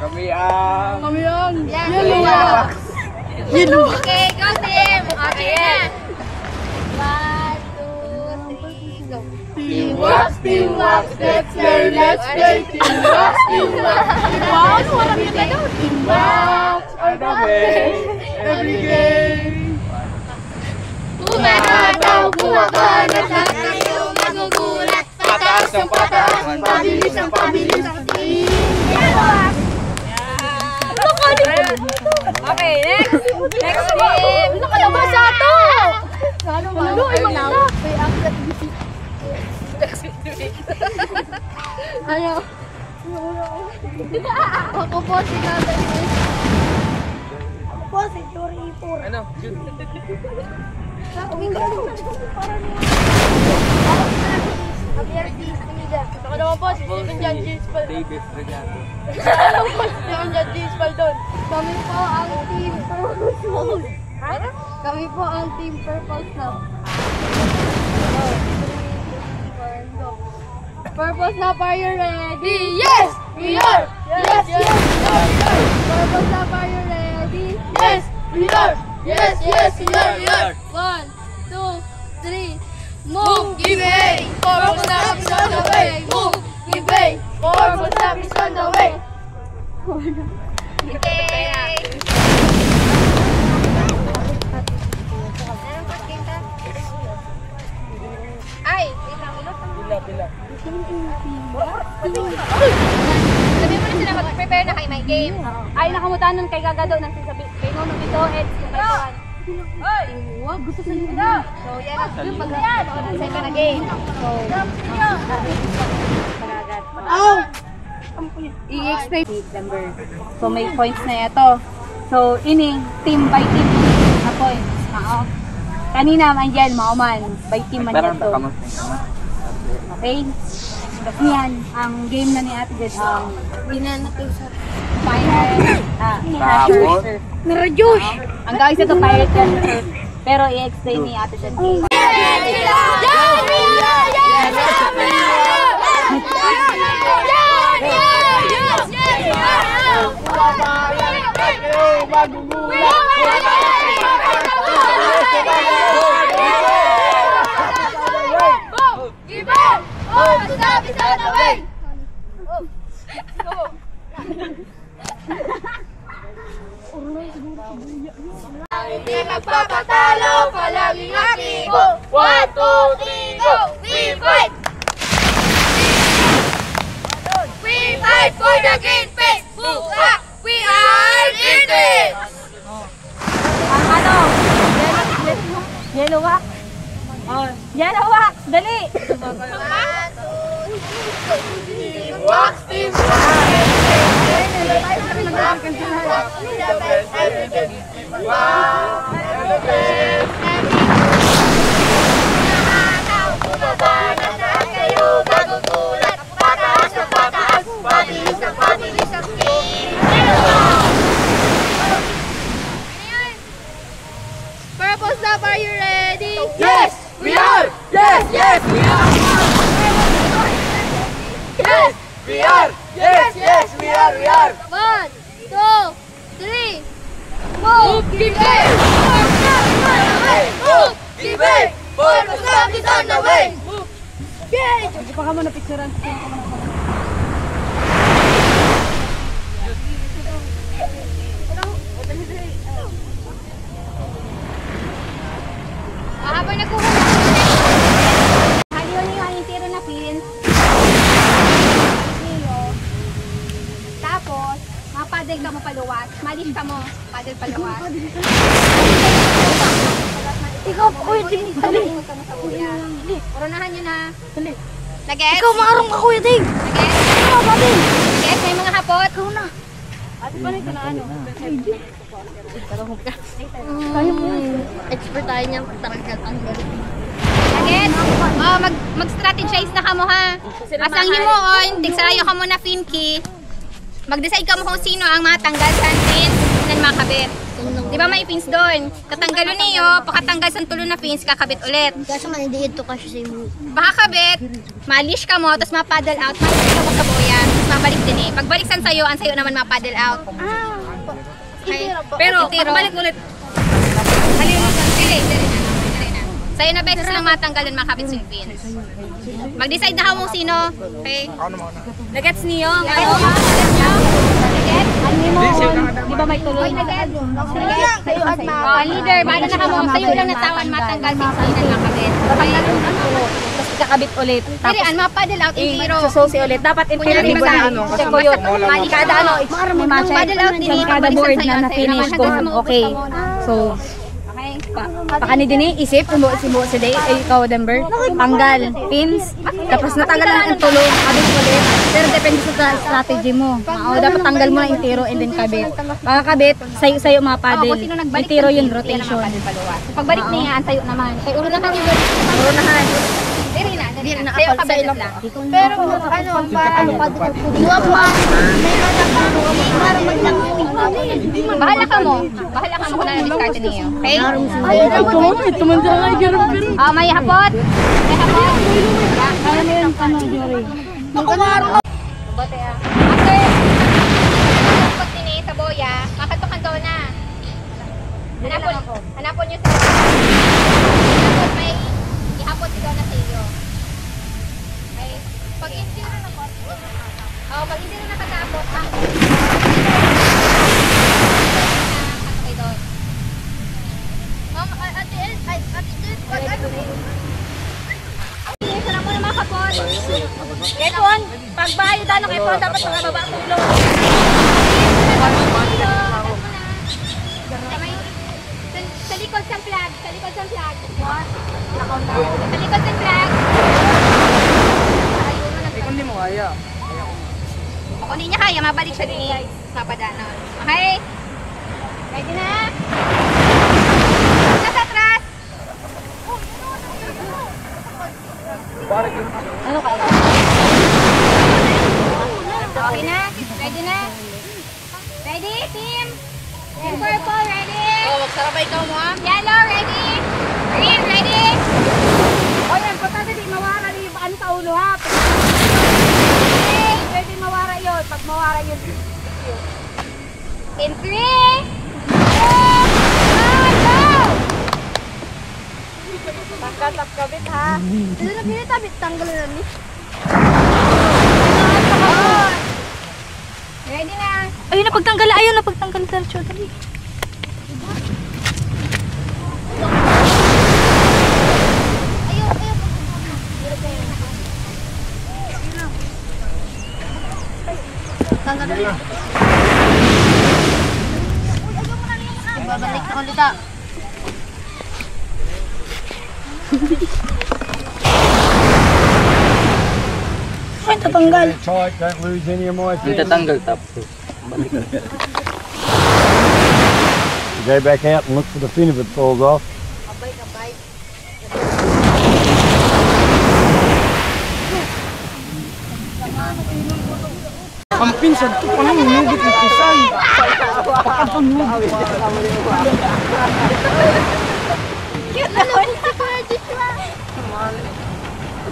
Speaker 5: Kami ang...
Speaker 4: Kami yan.
Speaker 6: Yellow
Speaker 4: Wax.
Speaker 6: Okay, go team! Okay na. 1, 2, 3, go.
Speaker 4: Team Wax, let's learn, let's play. Team Wax, Wow, walang yun na doon. Team Wax,
Speaker 5: are the best every game.
Speaker 4: Umahataw, kumakalat, lahat kayo magugulat. Pataas ng pataas, pabilis ang pabilis ang team.
Speaker 2: okay, next team.
Speaker 4: Nakalabasa ito! Ano ba? Ay, maganda. May aklat visit. Ano? Ako po si Nathan. Ako po si Tori-Tor.
Speaker 5: Ano?
Speaker 4: Ako naman po si Stephen John James Baldon.
Speaker 5: David Regalo.
Speaker 4: Stephen John James Baldon. Kami po ang Team Purple. Kami po ang Team Purple Snap. Purple Snap, are you ready? Yes! We are! Yes! Yes! Purple Snap, are you ready? Yes! We are! Yes! Yes! We are! 1, 2, 3. Move, give way! Purple Snap is on the way! Move, give way! Purple Snap is on the way!
Speaker 6: Okay. Ay, wait lang.
Speaker 5: Pila.
Speaker 6: Sabi mo na sila mag-prepare na kay my game.
Speaker 2: Ay, nakamutan nun kay Gagado nang sasabi. Kay Nono Ito, Eds, kung kayo.
Speaker 4: Wag, gusto sa inyo.
Speaker 6: So, yan. Yung pag-yan. Second na game. So,
Speaker 2: I-explain number. So may points na ito. So ini team by team na points. Oo. Kanina man yan, mauman. By team man yan to. Okay? Kasi yan, ang game na ni Ate Jed,
Speaker 4: Ginanatin sa
Speaker 2: Pirate, Crasher.
Speaker 4: Naradyos!
Speaker 2: Ang gawin sa ito, Pirate Crasher. Pero i-explain ni Ate Jed game.
Speaker 4: Hindi magpapatalo, palaging aktibo. 1, 2, 3, go! We fight! We fight for the Green Pins! We are Green Pins!
Speaker 2: Ang ano? Yellow wax? Yellow wax! Dali!
Speaker 4: Wax Purple Stop, are you ready?
Speaker 5: Yes, we are! Yes, yes, we are! Yes, we are! Yes, yes, we are, we are!
Speaker 4: 1, 2, 3. Move,
Speaker 5: Keep it! Move, keep it! Purple Stop is on the way!
Speaker 6: Habang nagkukuha haliw niyo ang intiro na pins. Niyo. Tapos, mapadel ka mo paluwas. Malis ka mo, padel paluwas. Ikaw po yung Purunahan nyo na. Nag-gets?
Speaker 4: Ikaw maarong ako yun, Dave.
Speaker 6: Nag-gets? Nag-gets? May mga hapot? Ikaw na.
Speaker 4: Expert tayo niyang tanggal.
Speaker 6: Nag-gets? Oh, mag-strategize na ka mo ha. Asang himuon, tigsarayo ka mo na finky. Mag-decide ka mo kung sino ang matanggal sa pins ng makabit. Di ba may pins doon? Tatanggalon niyo, pakatanggal sa tulo na pins, kakabit ulit.
Speaker 4: Kaso man, hindi ito kasi sa imo.
Speaker 6: Pakakabit, malish ka mo, tapos mapaddle out, malish ka mo sa boya, tapos mabalik din eh. Pagbalik san sa'yo, ang sa'yo naman mapaddle out. Okay. Pero, pagbalik ulit. Halin mo, sige, dali na. Sa'yo na beses lang matanggalan makabit yung pins. Mag-decide na kung sino. Okay? Nagets niyo? Nagets niyo? Nagets? Di ba may tuloy? Nagets? Sa'yo at leader, bahala na ka mo. Sa'yo lang natawan matanggal pins sa'yo na makabit. Okay?
Speaker 2: Tapos kakabit ulit.
Speaker 6: Pero yan, mapaddle out in zero.
Speaker 2: Sususi ulit. Dapat
Speaker 6: Kunyari,
Speaker 2: check ko yun. Kada ano, may match.
Speaker 6: Paddle out din
Speaker 2: Kada board na na-finish ko. Okay. So, pakani din eh, isip, kung buo si Day, ikaw, Denver, tanggal, pins, tapos natanggal na ang tulo, kabit ulit. Pero depende sa strategy mo. Dapat tanggal mo na intiro and then kabit. Pakakabit, sayo mapadil. Intiro yung rotation.
Speaker 6: Pagbalik na yan, tayo naman. Kaya urunahan yung balik.
Speaker 2: Urunahan.
Speaker 6: Diri na. Tayo kabalit lang.
Speaker 4: Pero ano, paano pa dito?
Speaker 6: Bahala ka mo. Bahala ka mo kung ano yung diskarte niyo. Okay?
Speaker 2: Ito man sila nga i-garap.
Speaker 6: Oh, may hapot. May hapot.
Speaker 2: Kaya mo yung ano, Jory.
Speaker 6: Bote ah. After, hapot din eh, sa boya, makatukan daw na. Hanapon nyo sa hapot may ihapot si daw na sa iyo. Okay? Pag hindi na nakatapos, pag hindi na nakatapos, okay doon.
Speaker 4: Ma'am, at the end, pag ano
Speaker 6: Sana mo na mga kapon. Kepon, pagbayo dano kepon, dapat mga baba ang tulong. Sa likod sa flag, sa likod sa flag. Sa likod sa flag.
Speaker 5: Kung di mo kaya.
Speaker 6: Kung hindi niya kaya, mabalik siya din sa padanon. Okay? Ready na? Nasa atras.
Speaker 2: Ano kaya?
Speaker 6: Okay na? Ready na? Ready, team? Team purple, ready?
Speaker 5: Magsarabay ka mo ha?
Speaker 6: Yellow, ready? Green, ready?
Speaker 2: O yan, importante di mawara yung ano sa ulo ha.
Speaker 6: Okay.
Speaker 2: Pwede mawara yun. Pag mawara yun.
Speaker 6: In 3, 2, 1, go!
Speaker 2: Pagkatap kabit ha.
Speaker 4: Dito na pinitabit, tanggal na ni.
Speaker 6: Ready na?
Speaker 2: Ayun na pagtanggal. Ayun na pagtanggal sa Chodri.
Speaker 4: Tanggal na. Babalik na ulit ah.
Speaker 2: Ay, tatanggal.
Speaker 3: Tight, don't lose any of my
Speaker 5: Hindi tatanggal tapos.
Speaker 3: Go back out and look for the fin if it falls off.
Speaker 5: Ang pinsan ko pa nang nugit ng kisay. Pakapangugit.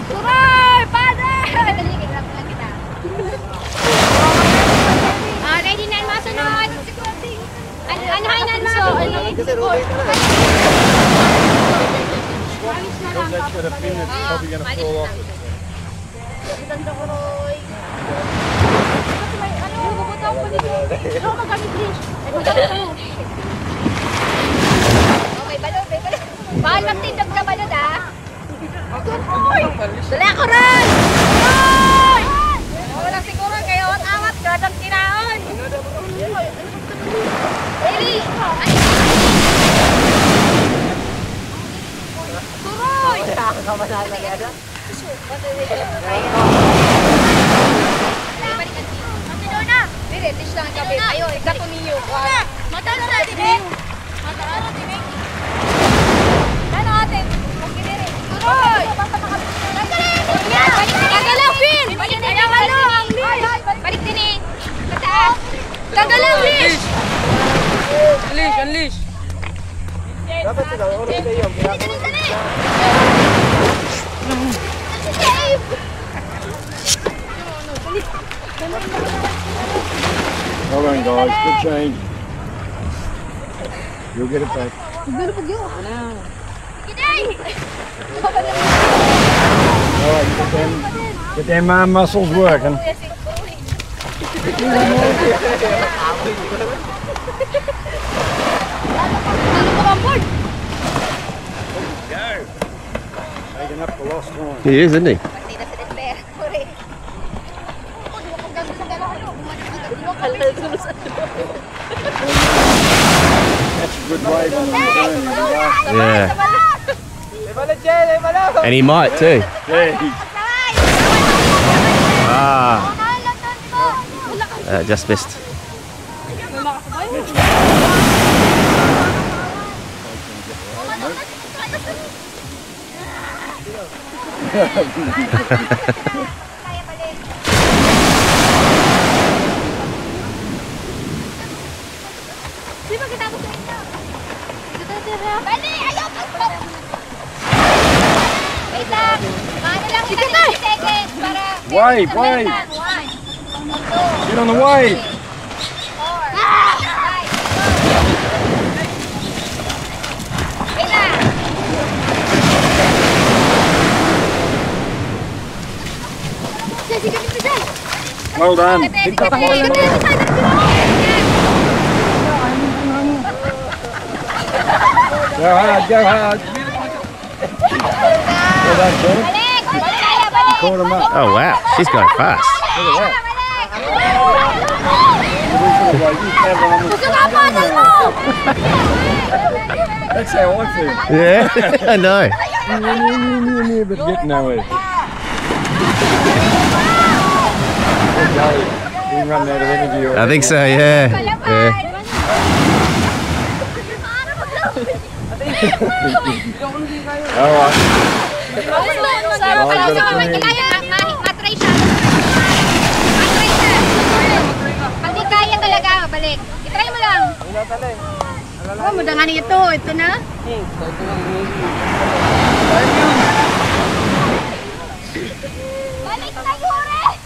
Speaker 6: Turay! Father! Ready na yung masunod. Anuhay na yung masunod.
Speaker 3: That's got a fin that's probably going to fall off.
Speaker 6: Okay, balod. Mahal magtindog na balod, ah. Dala ko rin! Ay! Wala siguro kayo at awat gadang kinaon. Eli! Turoy! Dire, dish lang ang gabi. Ayo, gato niyo. Mataas na, dire. Mataas na, dire. Ano ate? Magkidiri. Turoy! Gagalaw, Finn! Ayaw, ano? Balik din eh. Kataas. Gagalaw, Lish!
Speaker 5: Unleash.
Speaker 3: Dapat sila, oras kayo. Hold on guys, good change. You'll get it back. Alright, get them muscles working. Taking up the lost one.
Speaker 1: He is, isn't he?
Speaker 3: That's a good wave on the return.
Speaker 1: Yeah. And he might too.
Speaker 3: Yeah,
Speaker 1: Just missed.
Speaker 6: Bali, ayaw pa. Wait lang. Ano lang kita 30 seconds para...
Speaker 3: Wave. Get on the wave.
Speaker 6: 4, 5. Wait lang.
Speaker 3: Well done. Pick up all the Go hard. Well done, Sean. Caught him up.
Speaker 1: Oh wow, she's going fast.
Speaker 3: Look at that. That's how I feel.
Speaker 1: Yeah, I know.
Speaker 3: But get nowhere. We run out of energy already.
Speaker 1: I think so. Yeah.
Speaker 3: All right.
Speaker 6: Pag di kaya talaga, balik. I-try mo lang. Oh, mudangan ito. Ito na. Balik tayo, Ore!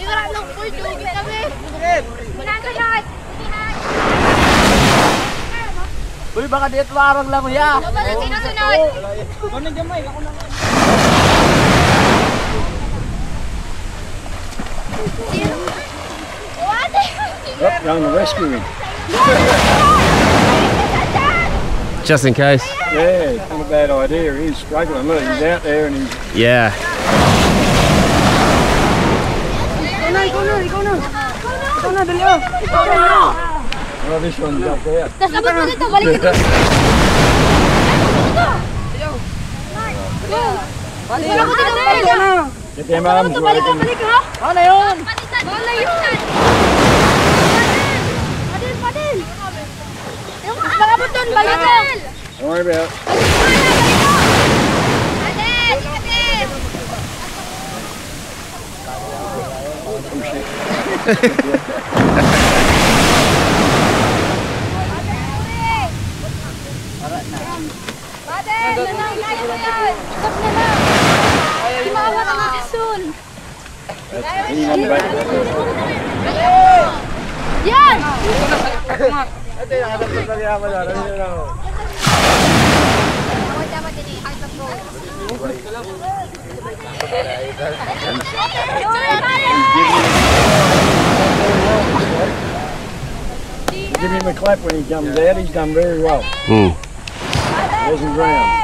Speaker 6: Iwara lang po, dugit kami. Munasunod.
Speaker 5: Uy, baka dito warang lang ya.
Speaker 6: Sinusunod.
Speaker 3: Up, going to rescue him.
Speaker 1: Just in case.
Speaker 3: Yeah, it's not a bad idea. He's struggling. Look, he's out there and he's...
Speaker 1: Yeah.
Speaker 5: Ikaw na, dali oh.
Speaker 3: Oh, this one's up there.
Speaker 6: Tapos abot mo dito, balik dito. Balik ako dito, balik na.
Speaker 3: Get them arms working.
Speaker 5: Ano yun?
Speaker 6: Wala yun.
Speaker 2: baka mo dun, balik mo!
Speaker 3: Don't worry about it.
Speaker 2: Yan!
Speaker 3: Give him a clap when he comes out. He's done very well. Wasn't drowned.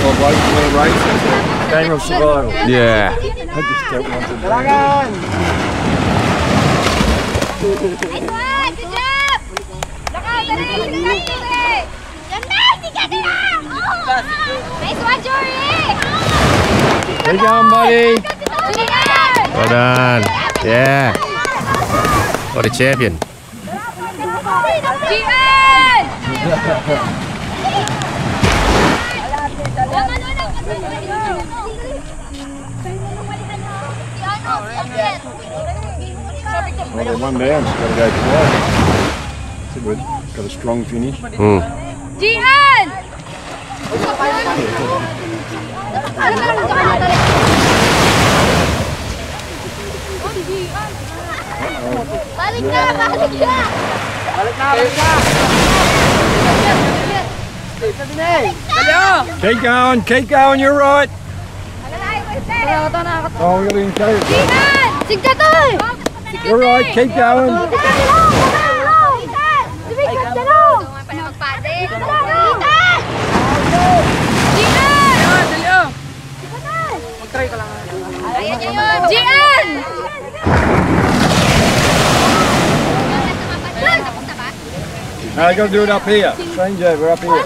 Speaker 3: Well, like for the race, it's a game of survival.
Speaker 1: Yeah.
Speaker 3: I just don't want to.
Speaker 6: Nice one! Good job! Nice one, Jory!
Speaker 3: Keep going, buddy.
Speaker 1: Well done. Yeah. What a champion.
Speaker 3: Well, they're one down, so got to go twice. That's a good. Got a strong finish.
Speaker 2: Gian!
Speaker 6: Balik na! Balik na!
Speaker 3: Keep going, you're right. Oh, we're going to encourage you. You're right, keep going. Now you got to do it up here. Change over up here.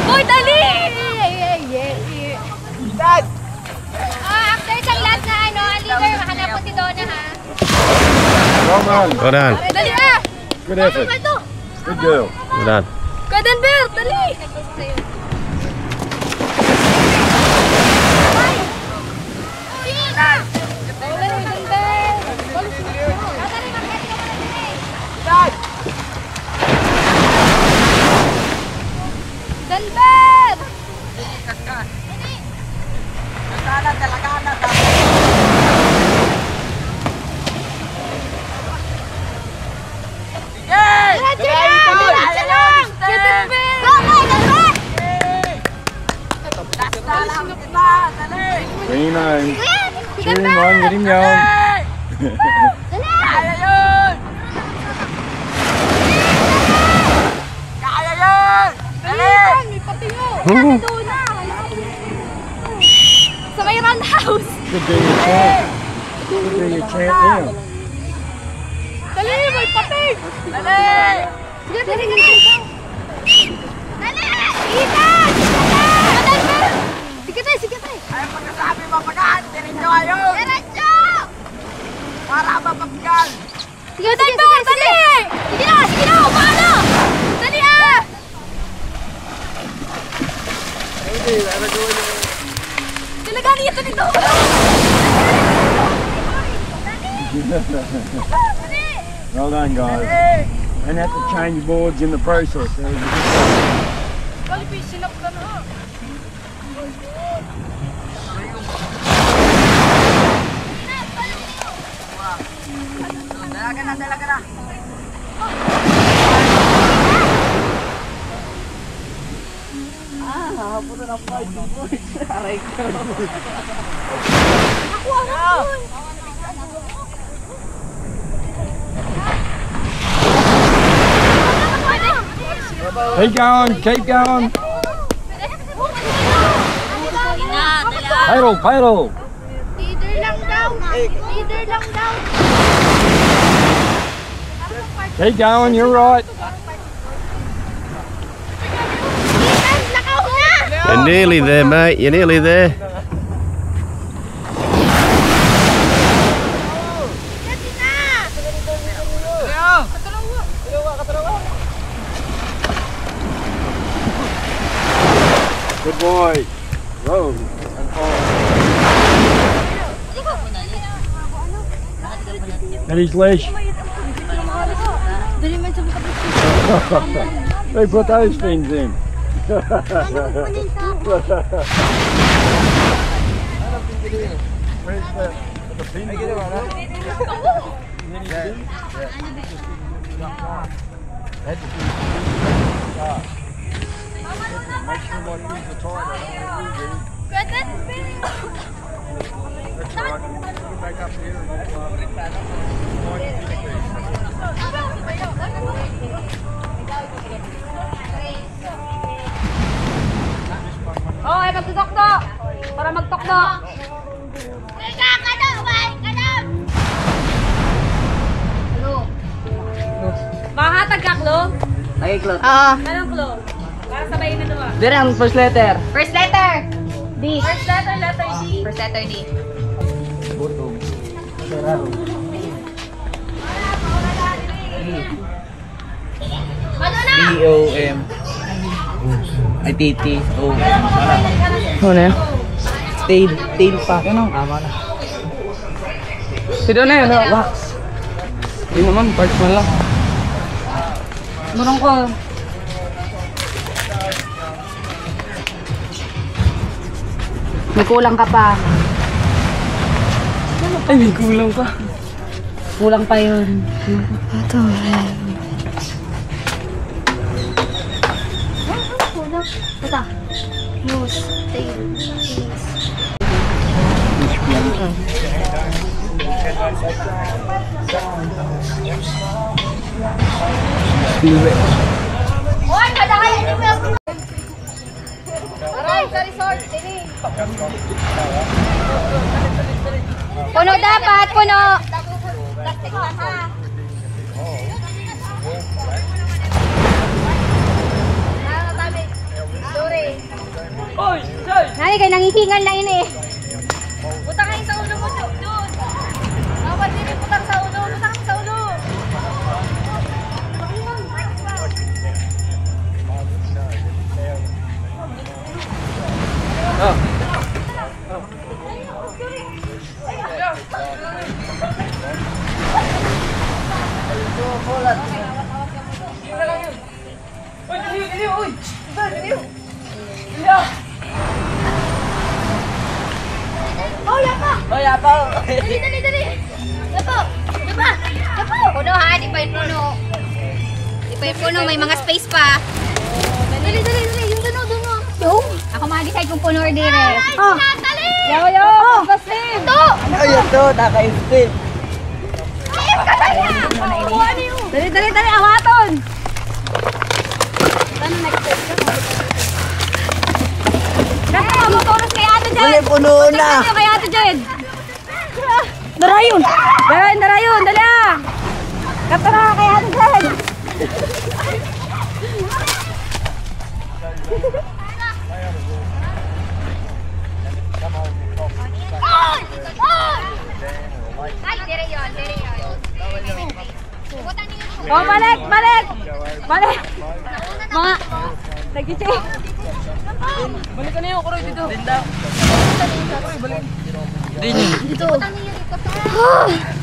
Speaker 2: Boy, dali!
Speaker 6: After isang last na liver, mahanap po si Donna, ha?
Speaker 3: Well done.
Speaker 1: Well done.
Speaker 2: Dali ah!
Speaker 3: Good effort. Good girl.
Speaker 1: Well done.
Speaker 2: Kadenberg, dali!
Speaker 6: Denver!
Speaker 3: Bring him home. Cheer him on, get him going.
Speaker 6: Sa may roundhouse!
Speaker 3: Could be your champ. Could be your champ now.
Speaker 2: Dali, may pating!
Speaker 6: Dali! Sige, dali, dali! Dali! Ethan! Sige, tayo, sige, tayo!
Speaker 5: Ayaw pagkasabi mapagaan, diretso ayaw!
Speaker 6: Diretso!
Speaker 5: Para mapapagal!
Speaker 6: Sige, sige, sige, dali! Sige na, paano? Dali ah! Talaga nito nito!
Speaker 3: Well done, guys. And had to change boards in the process. There was a
Speaker 5: Dalaga na!
Speaker 3: Keep going, keep going. Paddle, paddle.
Speaker 4: Leader lang daw. Leader lang daw.
Speaker 3: Keep going, you're right.
Speaker 1: You're nearly there, mate. You're nearly there.
Speaker 3: Good boy. Row and follow. At his leash. They put those things in. Where's the pin?
Speaker 2: Oh, ay magtutokdok. Para magtokdok. Makahatag ka, Klo?
Speaker 5: Okay, Claude.
Speaker 6: Oo.
Speaker 2: Anong Klo? Para sabayin na naman.
Speaker 5: Dire ang first letter.
Speaker 6: First letter. D.
Speaker 2: First letter, letter D.
Speaker 6: First letter D.
Speaker 5: B-O-M. Ay, T-T-O-M. Ano na yun? Tail pa. Yun ang ama na. Sino na yun? Wax. Hindi naman, parts mo lang.
Speaker 2: Murong ko. May kulang ka pa.
Speaker 5: Ay, may kulang pa.
Speaker 2: Kulang pa yun.
Speaker 6: Ito.
Speaker 4: Ito. Nose. Tail.
Speaker 2: Hoy, kadakayan niyo mo yung... Aray, sa resort. Dili.
Speaker 6: Puno dapat, puno.
Speaker 2: Plastic pa, ha? Sorry.
Speaker 6: Nani kayo nangihingal na yun eh.
Speaker 2: Butang kayo sa ulo mo, dude. Dapat din yung butang sa ulo. Butang sa ulo.
Speaker 5: Oh, yapaw.
Speaker 4: Dali, dali, dali. Yapo. Yapa. Yapo.
Speaker 6: Puno ha, di pa yung puno. Di pa yung puno, may mga space pa.
Speaker 4: Dali, dali, dali. Yung duno, duno.
Speaker 6: Ako mag-decide kung puno or dire.
Speaker 4: Oh. Dali.
Speaker 2: Yo, yo. Pagkasim.
Speaker 4: Ito.
Speaker 5: Ay, ito. Naka-instant.
Speaker 2: Dali, dali, dali. Awaton. Gato, motoros kay Ate Jed.
Speaker 5: Mali, puno na.
Speaker 2: Gato kay Ate Jed. Darayon. Darayon, darayon. Dali ah. Gato na kay Ate Jed.
Speaker 6: Ay, dire yun, dire yun. Ibutan niyo yun.
Speaker 2: Oh, balik, balik. Balik. Mga, nag-check.
Speaker 5: Balikan na yun, Kuroy, dito. Linda. Kuroy, balik.
Speaker 4: Dito.
Speaker 6: Ibutan niyo yun.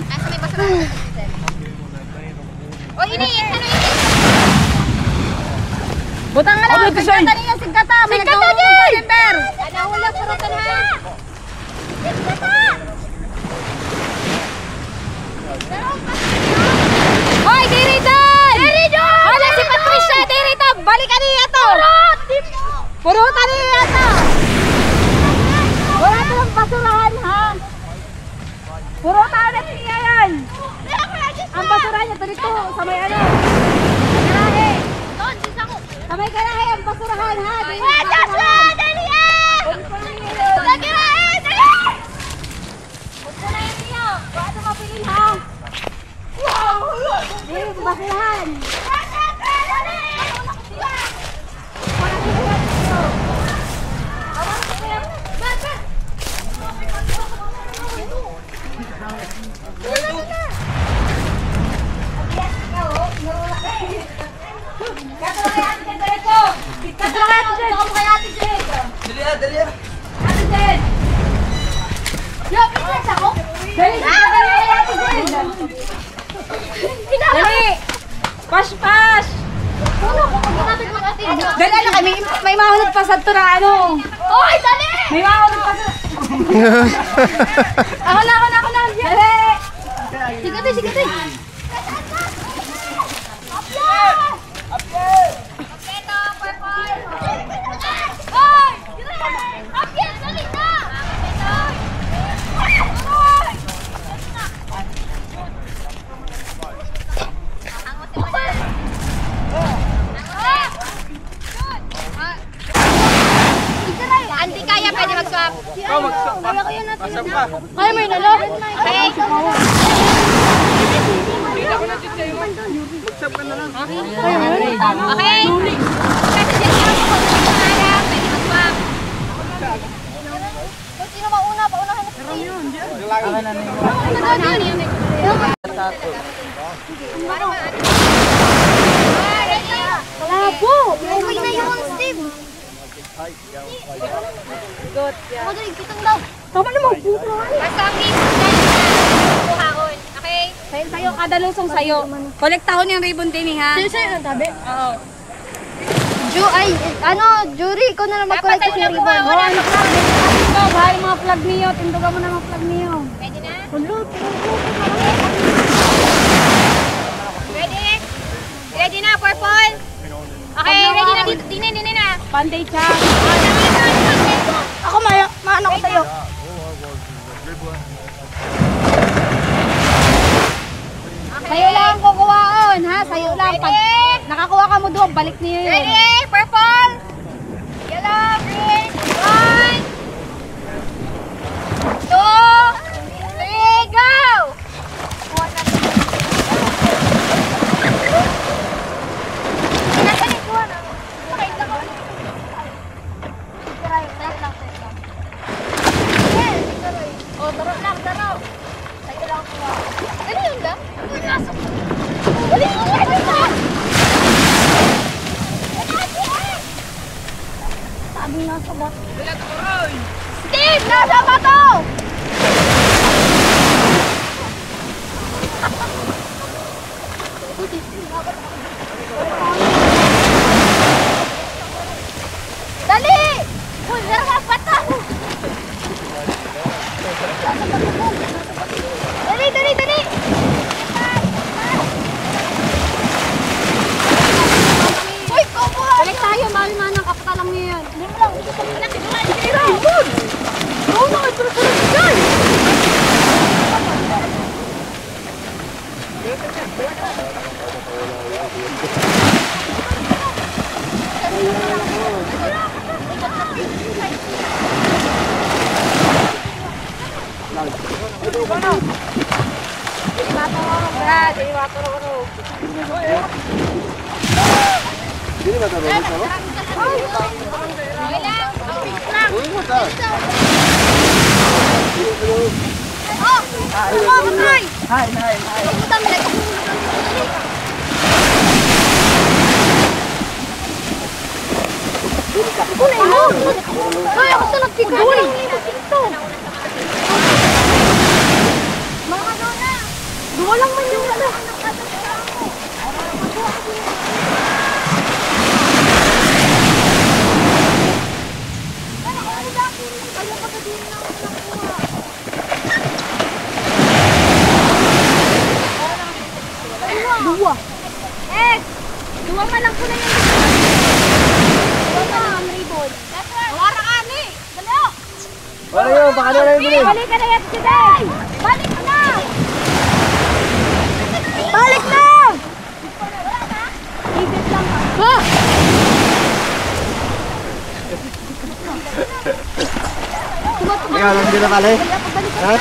Speaker 6: Nasa may basurahan. O, ini, ano ini?
Speaker 2: Butang nga lang. Sigkata niya, sigkata. May nagkawang December.
Speaker 6: Ano, wala purutan ha.
Speaker 2: Hoy, diri dyan! Diri dyan! Hala, si Patricia, diri ta! Balikan niya to! Purutan niya to! Wala ito ng basurahan, ha? Purutan na niya yan! Ang basurahan niya, dito, sa may ano. Garahe! Kamay ka na hayang basurahan ha.
Speaker 4: Dali eh! Lagi na eh! Dali!
Speaker 2: Huwag na yun niyo. Bago mapilin ha. Dali, basurahan. Dali! Pash! Dali, ano kay may mahunod pa sa ito na ano.
Speaker 4: Oy, dali!
Speaker 2: May mahunod pa sa... Ako na! Dali!
Speaker 4: Sige.
Speaker 6: Hindi kaya, pwede mag-swap.
Speaker 4: Kaya may nalo?
Speaker 6: Okay. Okay. Kasi dyan lang ako kung pangalan, pwede mag-swap.
Speaker 4: Sino mauna? Paunahan na sila.
Speaker 2: Labo!
Speaker 4: Okay na yun, Steve. Ako dali, kitang daw.
Speaker 2: Tama naman, puto.
Speaker 6: Basta ang ribbon dahil kuhaon. Okay?
Speaker 2: Sa'yo, kada lusong sa'yo. Kolektahon yung ribbon din ha.
Speaker 4: Sa'yo ang tabi?
Speaker 2: Oo.
Speaker 4: Jury, ikaw na lang mag-collect sa ribbon.
Speaker 2: Wala na ka. Ito, bahal mga plug niyo. Tindugan mo na mga plug niyo.
Speaker 6: Pwede na?
Speaker 2: Wala,
Speaker 6: Ready? Ready na, purple? Okay, ready na dito. Dinin na.
Speaker 2: Panday cha.
Speaker 4: Ako, maano ko sa'yo.
Speaker 2: Sa'yo lang kukuhaon ha. Sa'yo lang. Pag nakakuha ka mo doon, balik niyo yun.
Speaker 6: Ready? Purple? Yellow, green. 1, 2, 3, go!
Speaker 4: Steve, nasa ba to? Dali! Uy, nasa ba to? Dali! Uy, kubuha!
Speaker 2: Balik tayo, mahal manang kapatalang niyo yan.
Speaker 4: Ay, ako sa nagpigawin. Mga na. Duwa lang man yung ano. Dua.
Speaker 2: Duwa man lang po na yan.
Speaker 4: Dua ka ang ribbon.
Speaker 2: Wala ka ni. Dali o.
Speaker 5: Wala yun, baka na lang yun.
Speaker 2: Balik ka na yan today. Balik na.
Speaker 4: Balik na!
Speaker 2: Ibig lang ha.
Speaker 5: Ikaw lang dito pala eh. Ha?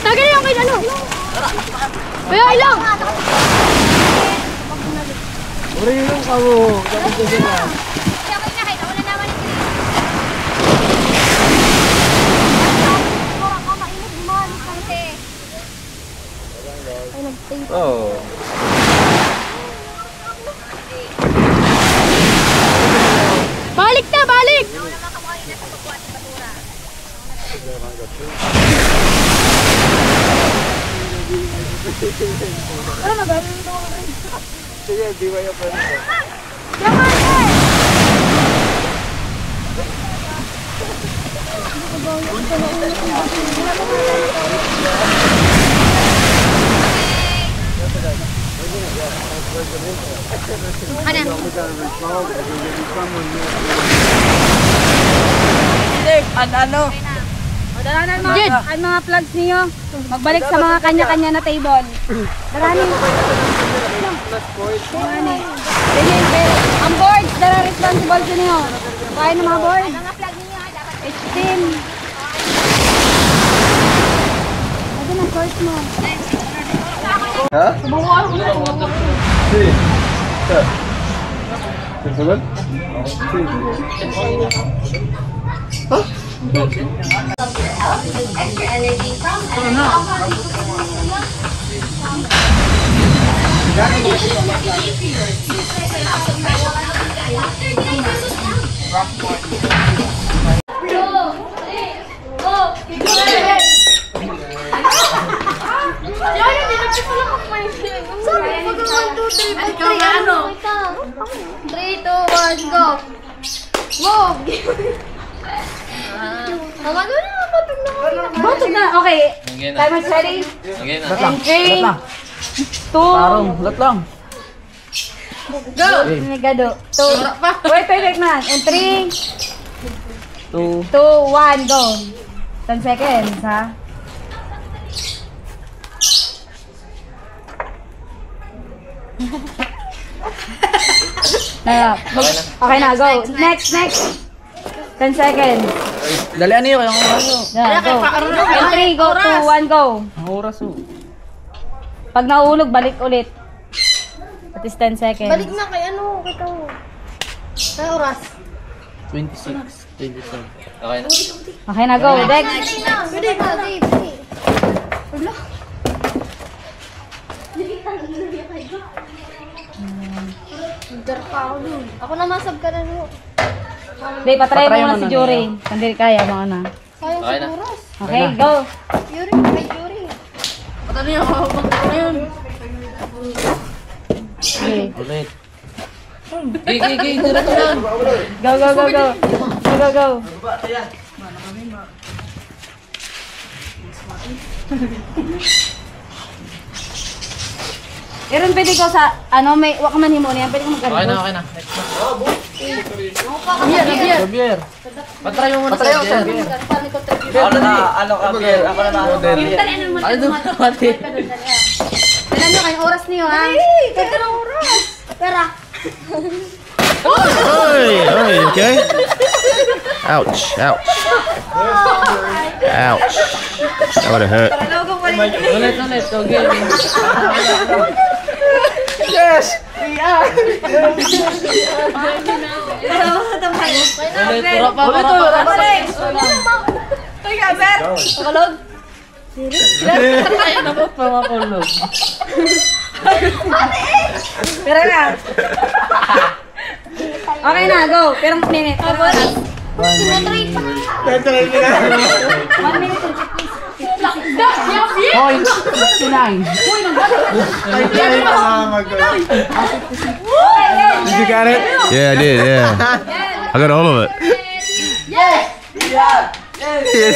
Speaker 6: Tagay yung kayo ano? Kaya ilang?
Speaker 5: Uri yung kamu. Dapat ko sila.
Speaker 6: Kaya kayo na kayo. Wala naman yung
Speaker 5: Oh.
Speaker 6: Balik na, balik!
Speaker 5: Sige, di ba yung pwede? Ano?
Speaker 2: Dalanan mo ang mga plugs niyo. Magbalik sa mga kanya-kanya na table. Dalanin. Dalanin. Ang board, dala responsible sa niyo. Kaya ng mga board. H10. Ano na course mo?
Speaker 5: Ha?
Speaker 4: Three, two, one, go! Move!
Speaker 2: Batog na. Okay. Time is ready. And 3, 2,
Speaker 5: Lat lang.
Speaker 2: go! Nagado. 2. Wait man. And 3, 2, 1, go. 10 seconds, ha? Okay na, go. Next. 10 seconds.
Speaker 5: Dalian niyo kayong oras.
Speaker 2: Yeah, go. And 3, go. 2, 1, go.
Speaker 5: Ang oras oh.
Speaker 2: Pag nahulog, balik ulit. At least 10 seconds.
Speaker 4: Balik na kay ano, kay Kao. Kaya oras.
Speaker 5: 26, 27. Okay na.
Speaker 2: Okay na, go. Dex.
Speaker 4: Pwede ba? Pwede. Wala. Dar pa ako dun. Ako na masab ka na no.
Speaker 2: Hindi, patry mo na si Jury. Hindi kaya, mga na.
Speaker 4: Sayang sa oras.
Speaker 2: Okay, go.
Speaker 4: Yuri, kay Yuri.
Speaker 5: Ano yun? Ano yun?
Speaker 2: Okay.
Speaker 5: Ulit. Gigi, diretso lang.
Speaker 2: Go. Go. Meron pwede ko sa, may wak man himo niyan, pwede ko magkaribos.
Speaker 5: Okay na. Javier. Patry mo muna sa Javier. Ano ka, Javier? Ako na na-order. Ano doon na pati?
Speaker 2: Kailan nyo kayong oras niyo, ha?
Speaker 4: Pwede ng oras. Pera.
Speaker 1: Oi, okay? Ouch. That would have hurt.
Speaker 5: Ulit. Okay. Yes! We are! Ulit, pura pa.
Speaker 2: Teka, sir! Pakulog?
Speaker 5: Kaya na po pa makulog.
Speaker 2: Pero na. Okay na, go. Pero minute.
Speaker 4: Tinatry pa.
Speaker 2: 1 minute.
Speaker 5: Point 69.
Speaker 3: Did you get it?
Speaker 1: Yeah, I did, yeah. I got all of it.
Speaker 3: Yes,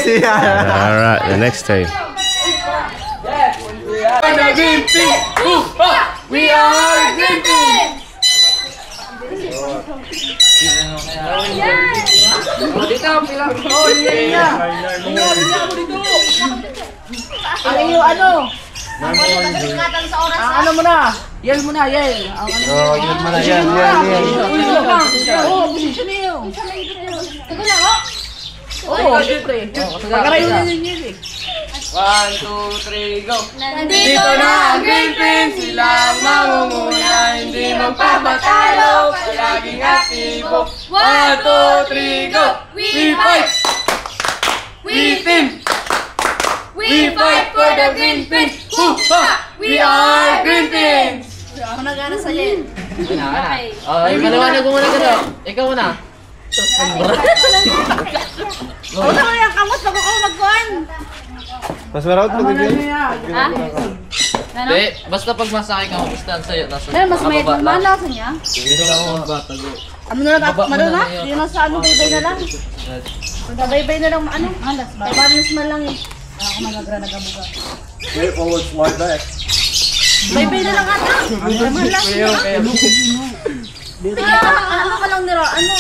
Speaker 3: yeah.
Speaker 1: Alright, the next team.
Speaker 5: We are green team! Dito, pila. Oh, linya. Linya mo dito. Ang iyo, ano? Ang ano mo na? Yell mo na, yell.
Speaker 3: Oh, yun mo na yan.
Speaker 5: Oh, position niyo.
Speaker 4: Sige na, oh.
Speaker 5: Oo, syempre. Pagkarayo na yung music. 1, 2, 3, go!
Speaker 2: Nandito na ang Green Pins, silang mangunguna, hindi magpapatalo, palaging aktibo. 1, 2, 3, go! We fight! We team! We fight for the Green Pins! We are Green Pins!
Speaker 4: Ako nagana sa yan.
Speaker 2: Okay.
Speaker 5: Ay, paliwanag mo muna ka. Ikaw muna.
Speaker 2: Ako na yung kamot, bago ko mag-gon.
Speaker 3: Mas marawat pa din.
Speaker 2: Ha? Ano?
Speaker 5: Basta pag masakay ka, magustuhan sa'yo.
Speaker 2: Pero mas may malasa niya.
Speaker 5: Dito lang ako magbata.
Speaker 2: Ano na lang, ano na? Hindi na sa ano, baybay na lang. Baybay na lang, ano? Kay balance man lang eh. Ako magagra nagabuga.
Speaker 3: Careful, it's like that.
Speaker 2: Baybay na lang ata. Naman lang. Ano ka lang nila, ano?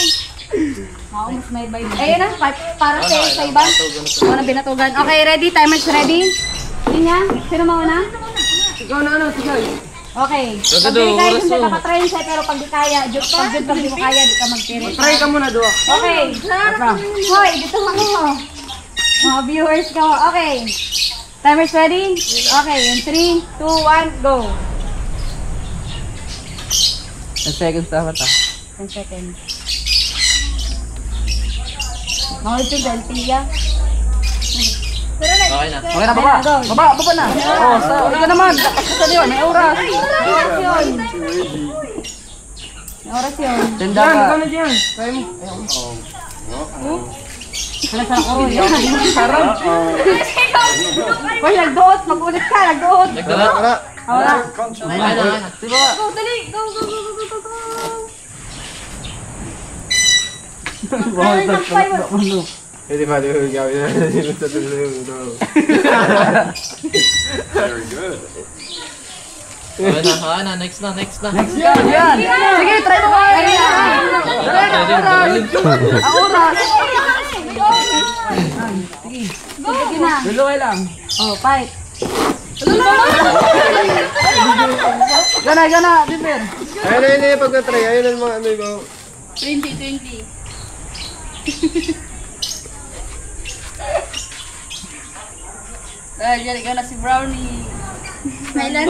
Speaker 2: Ako mas may baybay. Ayun na, para sa iba. Ako na binatugan. Okay, ready? Timer's ready? Hindi niya? Sino mauna?
Speaker 5: Ikaw na ano, sige.
Speaker 2: Okay. Pag di kaya, hindi ka pa-train siya, pero pag di kaya, pag di mo kaya, di ka mag-train.
Speaker 5: Try ka muna, Dua.
Speaker 2: Okay. Hoy, dito ako. Mga viewers ko. Okay. Timer's ready? Okay, in 3, 2, 1, go.
Speaker 5: 10 seconds dapat
Speaker 2: 10 seconds. Mga ito, Delpia.
Speaker 5: Okay na. Okay na, baba. Baba na. Oo, uli ka naman. Saan yun? May oras.
Speaker 2: May oras yun. May oras yun.
Speaker 5: Tenda ka. Ano dyan? Try mo.
Speaker 2: Nasaan ako yun? Sarap. Hoy, nagduot. Mag-ulit ka. Nagduot.
Speaker 5: Nagdala.
Speaker 2: Wala.
Speaker 5: Okay na. Sige ba?
Speaker 2: Go, dali. Go, go, go, go, go, go. Ay, nagpay.
Speaker 3: Hindi pa din yung gawin na Very good.
Speaker 5: Okay na. Next na.
Speaker 2: Yan. Sige, try mo. Ang oras. Sige na.
Speaker 5: Duluway lang.
Speaker 2: Oh, fight.
Speaker 5: Gana, Dimper.
Speaker 3: Ayun na pag na-try. Ayun na mga ano yung
Speaker 2: 20. Diyan, ikaw na si Brownie.
Speaker 5: Baka na.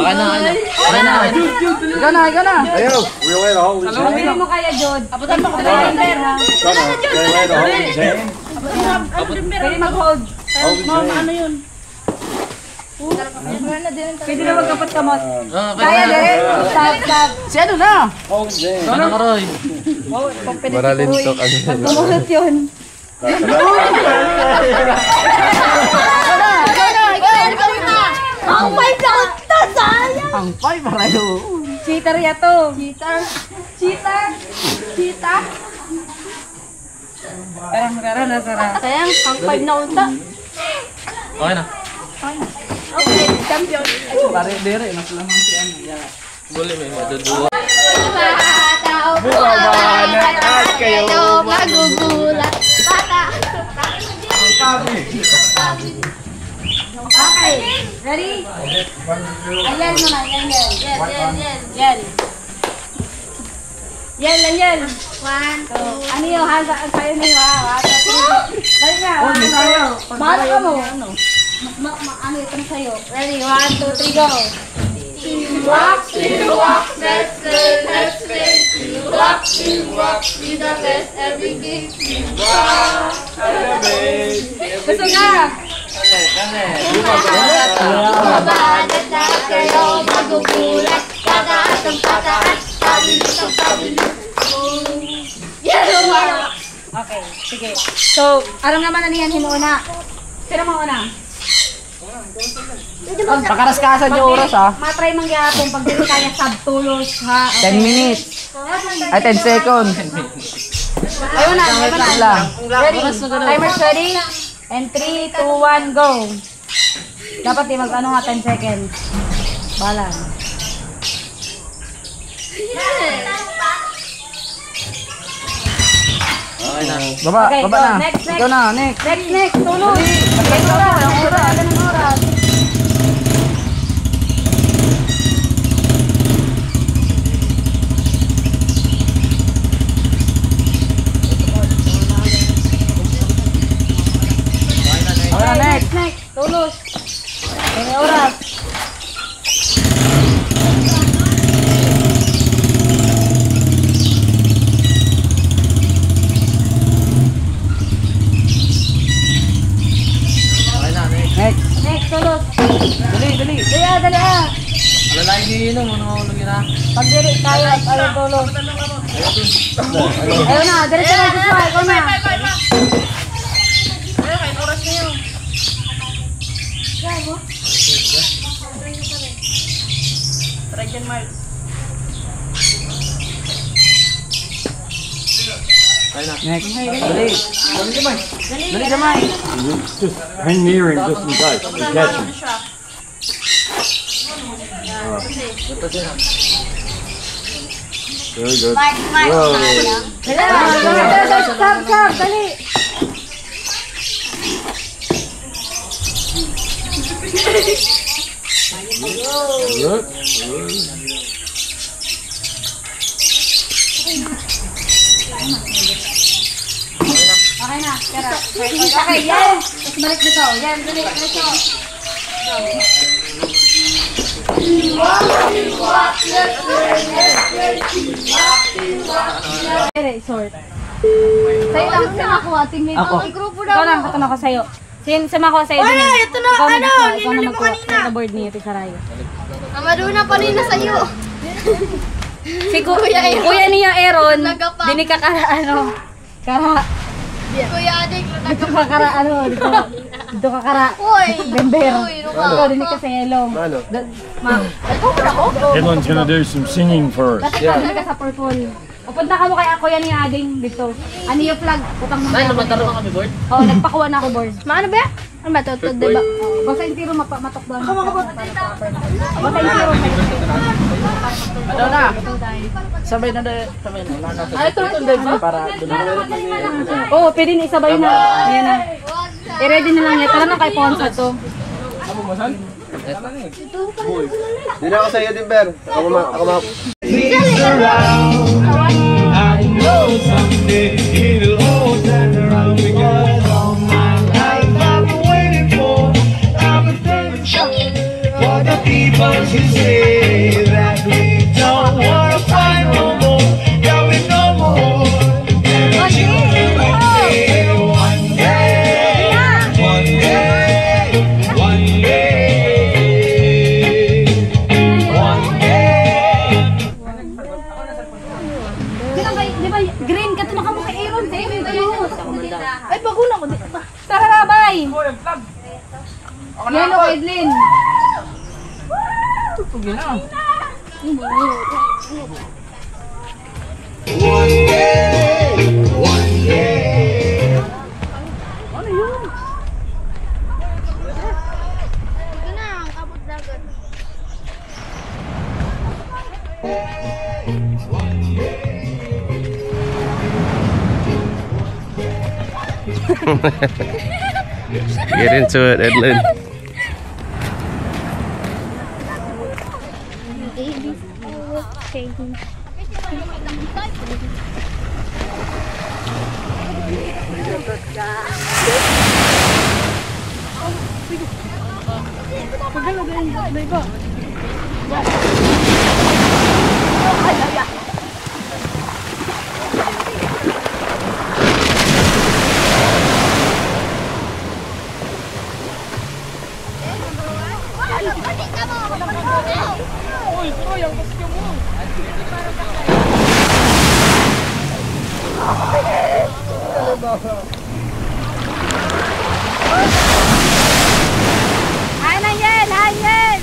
Speaker 5: Ikaw na.
Speaker 3: Ayaw! We'll let a hold his hand.
Speaker 2: Hindi mo kaya, Jod. Abutan mo ka ba?
Speaker 3: They let a hold his hand.
Speaker 2: Pwede mag-hold.
Speaker 3: Hold his hand.
Speaker 2: Ano yun? Pwede na magkapat kamot.
Speaker 5: Kaya
Speaker 2: Kaya, dire. Stop.
Speaker 5: Si ano na?
Speaker 3: Hold his hand.
Speaker 5: Ano ka, Roy?
Speaker 2: Maralin to kami. Pagmumulat yun. Ang may sakta, sayang!
Speaker 5: Ang 5 para yun.
Speaker 2: Cheater yato. Cheater. Parang nasara.
Speaker 4: Sayang, ang 5 na unta.
Speaker 5: Okay na.
Speaker 4: Okay, champion.
Speaker 5: Pare, dire. Mas lamang si ano. Boleh may maduduwa.
Speaker 3: Bumabanat kayo.
Speaker 4: Magugulat. Bata.
Speaker 2: Okay. Ready? Ayan mo na. Yan. 1, 2. Ano yun? Ang sayo na yun. Dali na. Mahal ka mo. Ano ito sa'yo? Ready? 1, 2, 3, go.
Speaker 4: Walk, let's play. Walk, be the best every game.
Speaker 2: Gusto ka?
Speaker 4: Mabanat na kayo, magugulat. Pataas ang pataas, pabilis.
Speaker 2: Okay, sige. So, anong naman na niyan hinuuna? Sino mauna?
Speaker 5: Pakaraskasan yung oras ha.
Speaker 2: Matry mangyapon pag dito kaya subtulos ha.
Speaker 5: 10 minutes. Ay, 10 seconds.
Speaker 2: Ayun na. Ready? Timer's ready? And 3, 2, 1, go. Dapat di mag-ano nga 10 seconds. Balan.
Speaker 5: Okay na. Baba na.
Speaker 2: Next.
Speaker 5: Ikaw na, next.
Speaker 2: Next. Tulos. Ganun oras. Next, tulog.
Speaker 5: Dali.
Speaker 2: Dali.
Speaker 5: Lalay niyo yun, manulog yun ha.
Speaker 2: Pag dili tayo, ayaw tulog. Ayaw na, diretso na, Joshua. Ikaw na.
Speaker 6: Oras na yun. Try dyan, Mark.
Speaker 5: Next. Dali. Dali gamay.
Speaker 3: Just hang near him just in case. You catch him. Very good. Whoa.
Speaker 2: Stop, dali.
Speaker 3: Good.
Speaker 2: Okay na, tara. Okay, yan. Tapos balik dito. Yan, dali, dito. Resort. Sa'yo lang, sama ko, teammate.
Speaker 5: Ako.
Speaker 2: Ikaw lang, katuna ko sa'yo. Sama ko sa'yo. Wala, ito na, ikaw na magkuha. Sa board niya, Tisarayo.
Speaker 4: Amaduna pa rin na sa'yo.
Speaker 2: Si Kuya niya Aaron, dini ka
Speaker 4: Kuya Adik,
Speaker 2: dito ka dito ka
Speaker 4: Uy!
Speaker 2: Bember.
Speaker 4: Uy,
Speaker 2: Ikaw dini ka sa Elong.
Speaker 3: Everyone's going to do some singing for us.
Speaker 2: Dali ka sa purple. Pupunta ka mo kay ako yan ni Ading dito. Ano yung flag? Putang mo.
Speaker 5: Saan, magkaroon kami board?
Speaker 2: Oo, nagpakuha na ako board.
Speaker 4: Maano ba? Ano ba ito? Ito, diba?
Speaker 2: Basta yung tiro matok doon. Basta yung tiro.
Speaker 5: Ano na? Sabay na dahil. Sabay na. Ay, ito ba? Para doon.
Speaker 2: Oo, pwede na isabay na. Ayan na. I-ready na lang niya. Tara na kay Ponsa to.
Speaker 1: Hindi na ako sa'yo, Dimber. Ako ma...
Speaker 7: I know someday it'll all turn around because all my life I've been waiting for. I've been thinking for the people to say that we don't want to fight no more, that we no more. And the children will say one day, one day, one day, one day.
Speaker 2: Di ba, green ka to na ka mo kay Aaron. Ay, baguna ko. Tara, bye! Yellow, Edlin.
Speaker 7: One day, one day.
Speaker 4: Ito na, ang kapot dagat.
Speaker 1: Get into it, Edlin.
Speaker 2: Hayan!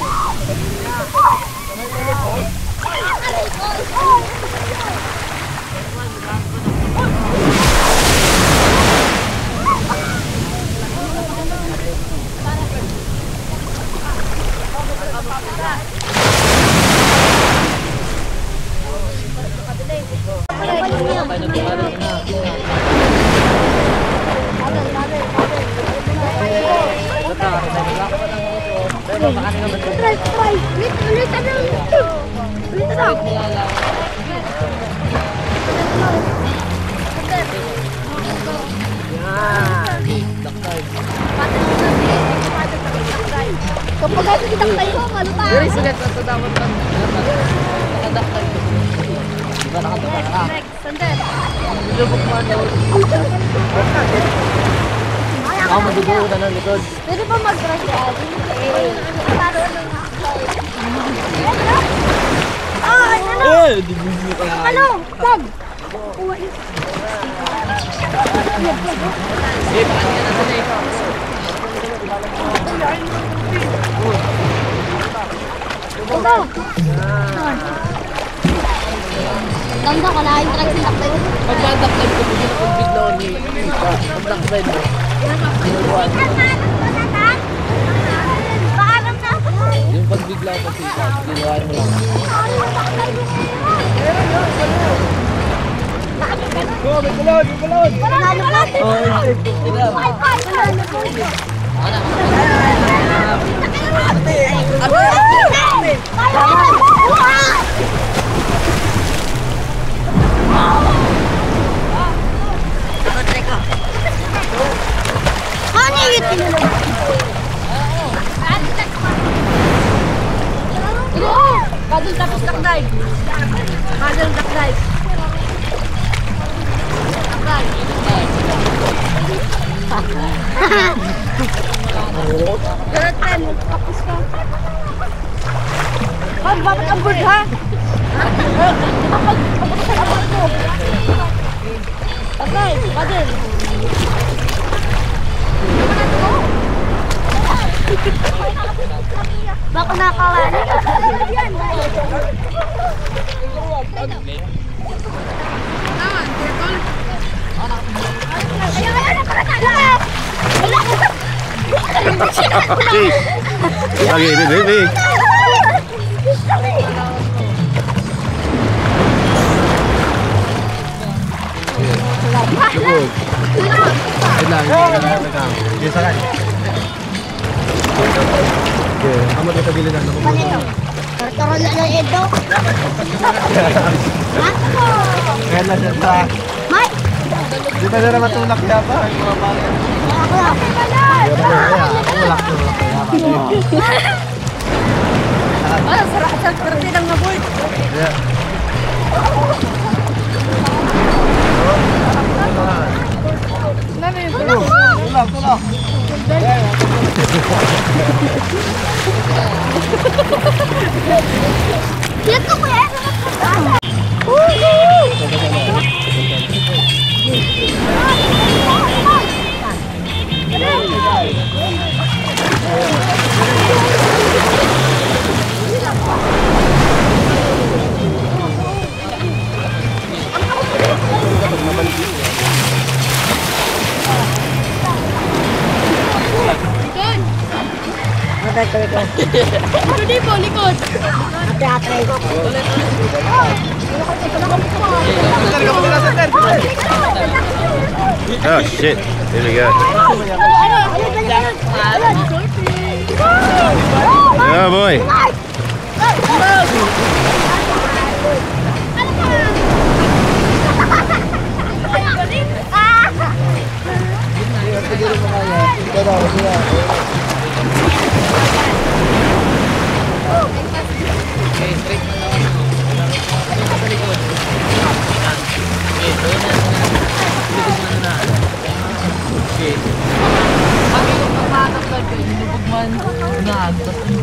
Speaker 4: Patay. Kapag nasidak tayo, malutang.
Speaker 5: Very sulit na ito dapat lang. Nakadak tayo. Diba nakatuka ka?
Speaker 4: Next, sandal.
Speaker 5: Lubok mo ang daw. Ako maduduo na ng likod.
Speaker 4: Pwede pa mag-brush yan? Ano? Tag! Ganda ko na, yung trag silak tayo.
Speaker 5: Pag-contact time ko, hindi na pag-biglaw ni pag-black bed mo. Yung pag-biglaw kasi, ginawa mo lang.
Speaker 3: Go, may kulon, may kulon!
Speaker 4: Ano yung tinulog? Kadul tapos takday. Kadul takday. Garaten, tapos ka. Bakit ang bird ha? Takday, kadul. Baka nakawali.
Speaker 1: Okay, baby.
Speaker 4: Tortoron na ng Edo.
Speaker 3: Kaya na siya sa...
Speaker 4: Mike!
Speaker 3: Di ba na matulak yata? Yung mga pala.
Speaker 4: Sarap perti lang na boy.
Speaker 3: Tulak.
Speaker 4: Lihat ko ya. Hindi po, likod. Ate-ate.
Speaker 1: Oh shit. Here we go. Oh boy.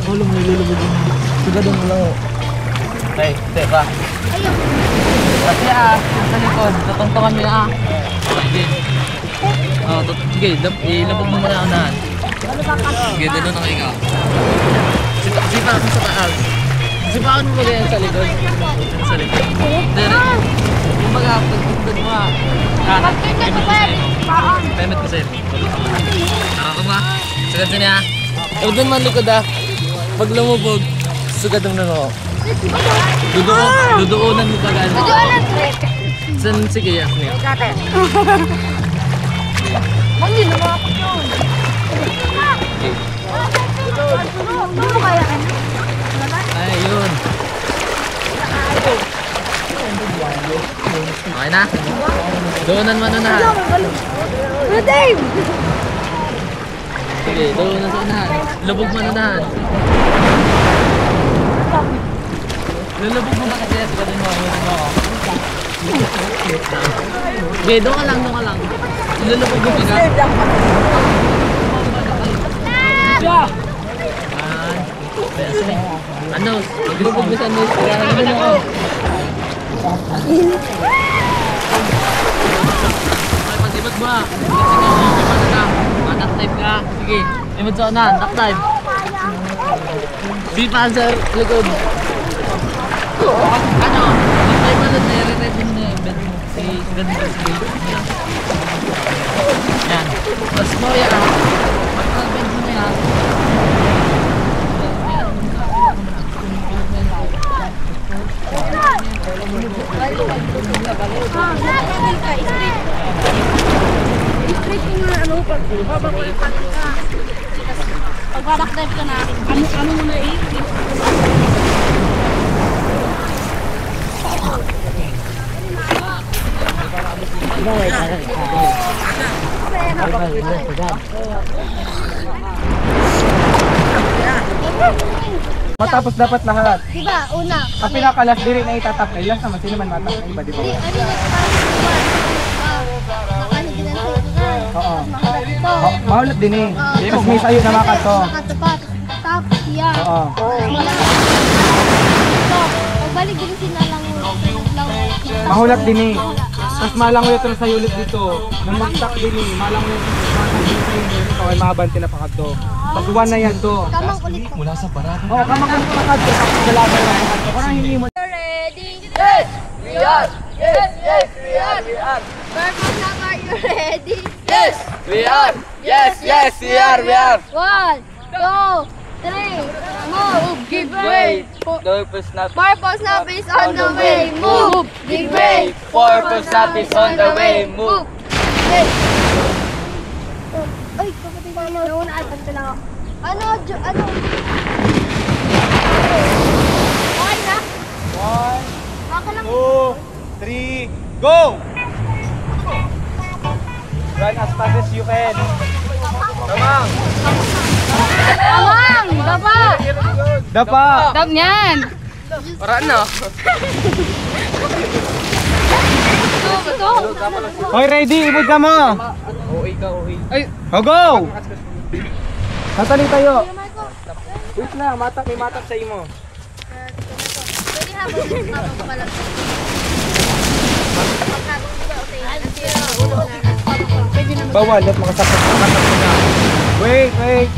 Speaker 5: Ulong nilulubog yung sugadong mo lang. Okay, teka. Kasi sa likod, tatungtungan mo na sige, ilabog mo muna unahan. Sige, doon ang ikaw. Sipakan mo sa taas. Sipakan mo magayon sa likod. Sa likod. Direct. Yung mga pagtugtog mo kanan. Pemit ko sa'yo. Nakakong ba? Sagad sa niya. Huwag doon man likod Pag lumubog, sugad ang nano. Dudoonan mo kagad. San sige yak niya.
Speaker 4: Hindi na ako yun.
Speaker 5: Ay, yun. Okay na? Doonan mo na.
Speaker 4: Dave!
Speaker 5: Sige, doon na sa unahan. Lubog mo na unahan. Lulubog mo ba kasi yes? Ganun mo. Okay, doon ka lang. Lulubog mo ba ka? Ano? Maglubog mo sa nose. Ano ako? Pag-ibag mo ah. Duck type ka. Sige, imod sa unahan. Duck type. Bipan sa likod. Ano? Mag-type mo doon. Nire-red din na bed mo. Sige, ganda. Yan. Tapos mo yan. Mag-bed mo yan.
Speaker 2: Straight yung ano, pag-back dive ka na, ano mo na
Speaker 5: Matapos dapat lahat.
Speaker 4: Diba, una.
Speaker 5: Ang pinakalas diri na itatap na ilas naman sino man matap na iba, di ba?
Speaker 4: Nakano din ang susunan.
Speaker 5: Oo.
Speaker 4: Mahulat ito.
Speaker 5: Mahulat din eh. Tapos may sayo na makato.
Speaker 4: Makatapat. Tapos yan.
Speaker 5: Oo.
Speaker 4: Pagbalik din sinalang
Speaker 5: Mahulat din eh. Tapos malangoy ito sa ulit dito. Nang mag-stack din eh. Malangoy ito sa ay mahabante na pakato. Pag one na yan to.
Speaker 4: kamang ulit.
Speaker 5: Mula sa barat. Oo, kamang ulit pakato. Tapos dalaman na pakato. Parang hindi mo.
Speaker 4: Ready? Yes! We are! Yes! Yes! We are! We are! Purple Lab, are you ready? Yes!
Speaker 5: We are! Yes! Yes! We are! We are!
Speaker 4: 1, 2, 3, move! Give way!
Speaker 5: Purple snap.
Speaker 4: Purple Snap is on the way! Move! Give way!
Speaker 5: Purple snap is on the way. Move.
Speaker 4: Hey! Ay, kapatid ko naman. Noon, alpag lang ako. Ano? Okay na?
Speaker 5: 1,
Speaker 4: Okay lang.
Speaker 5: 2, 3, go! Run as fast as you can. Kamang!
Speaker 2: Amang! Dapa!
Speaker 5: Dapa!
Speaker 2: Dap niyan!
Speaker 5: Para na.
Speaker 2: Ito!
Speaker 5: Hoy, ready? Ibig ka mo! Ay! Go! Natali tayo. Wait na, may matap sa imo.
Speaker 4: Pwede habang ko pala.
Speaker 5: Bawal, dapat makasakot. Wait.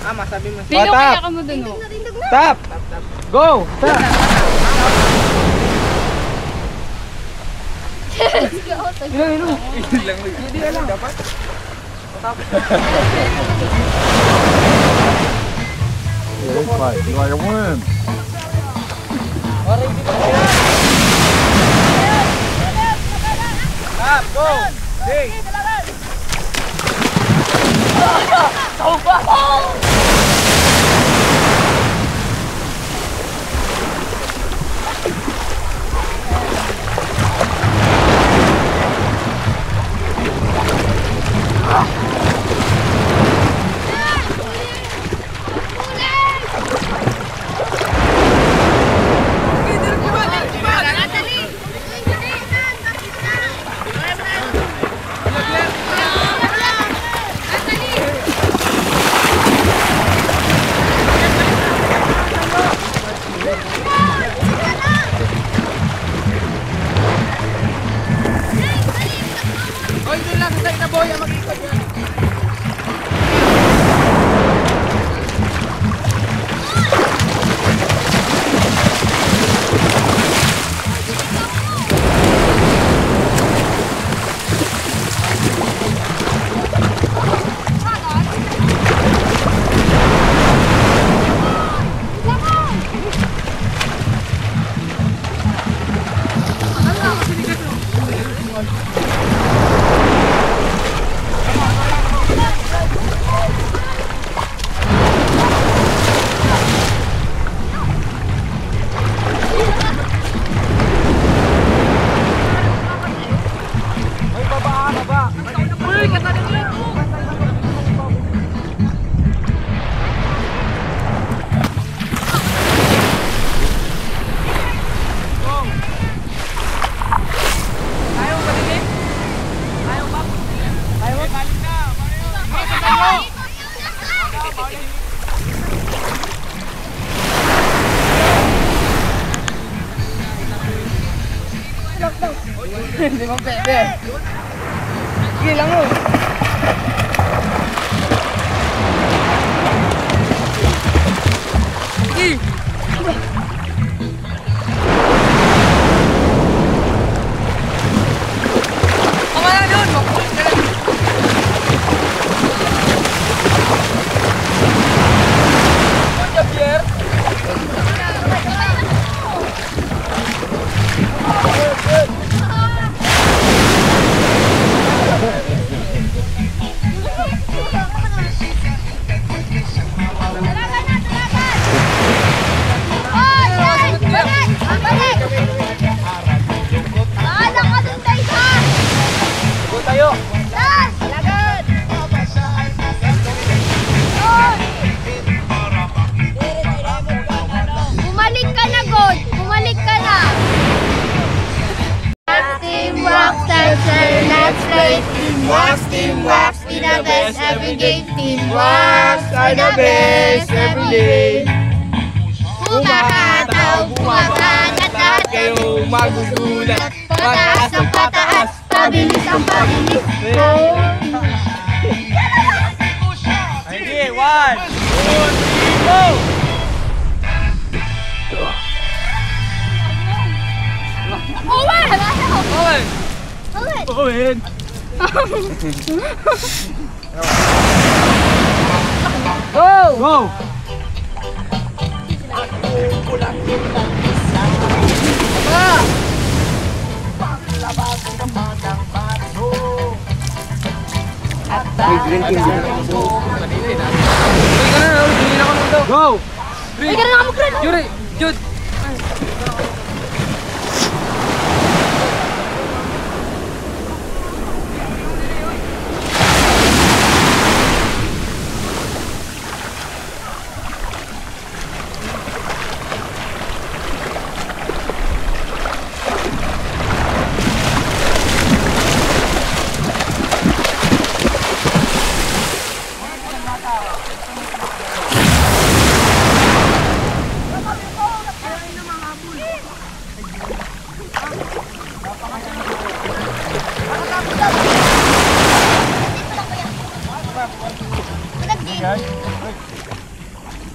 Speaker 5: Masabi mo.
Speaker 2: Pilo kaya ka mo dun o.
Speaker 5: Tap! Go! Tap! Ilang. Hindi lang. Dapat.
Speaker 3: Like a worm.
Speaker 5: Tap! Go! Hey! Hindi mo pwede. Sige lang mo. Sige. Tama na doon. Makulit ka lang. Punta, Pierre.
Speaker 4: Bumalik ka na, God! Bumalik ka na! Teamwork, dancer, let's play. Teamwork, be the best every game. Teamwork, are the best every day. Bumahataw, bumaban at lahat
Speaker 5: Kayong magugulat.
Speaker 4: pataas ang pataas, pabilis ang pabilis.
Speaker 5: Sige, 1, 2, 3, go!
Speaker 4: Owen!
Speaker 5: Owen!
Speaker 4: Owen!
Speaker 5: Owen! Go! Go! Go!
Speaker 4: Ay, ganun ako mag-run!
Speaker 5: Yuri! Jude!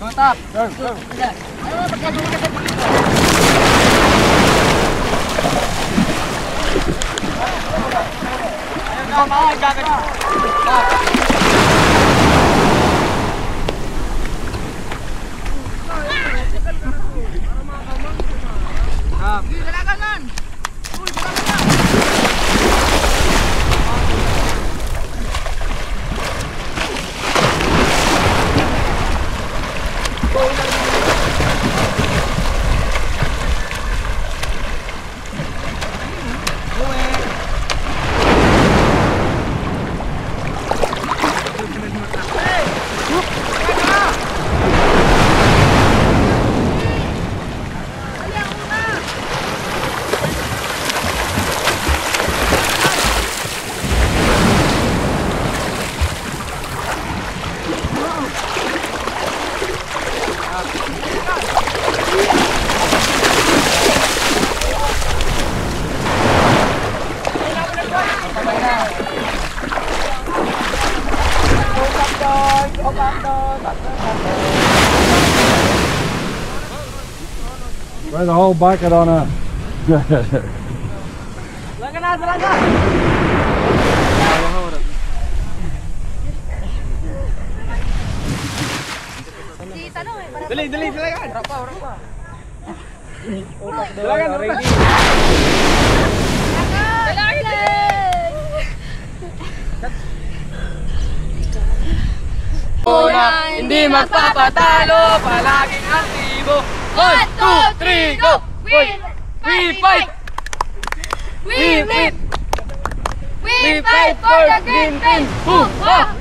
Speaker 5: Go top! Go! Go!
Speaker 3: Throw the whole bucket on her.
Speaker 5: Dali, dali, dalagan! Rapa, rapa! Dalagan, ready! Hindi magpapatalo, palaging aktibo. 1, 2, 3, go! We fight! We fight! We fight for the green team!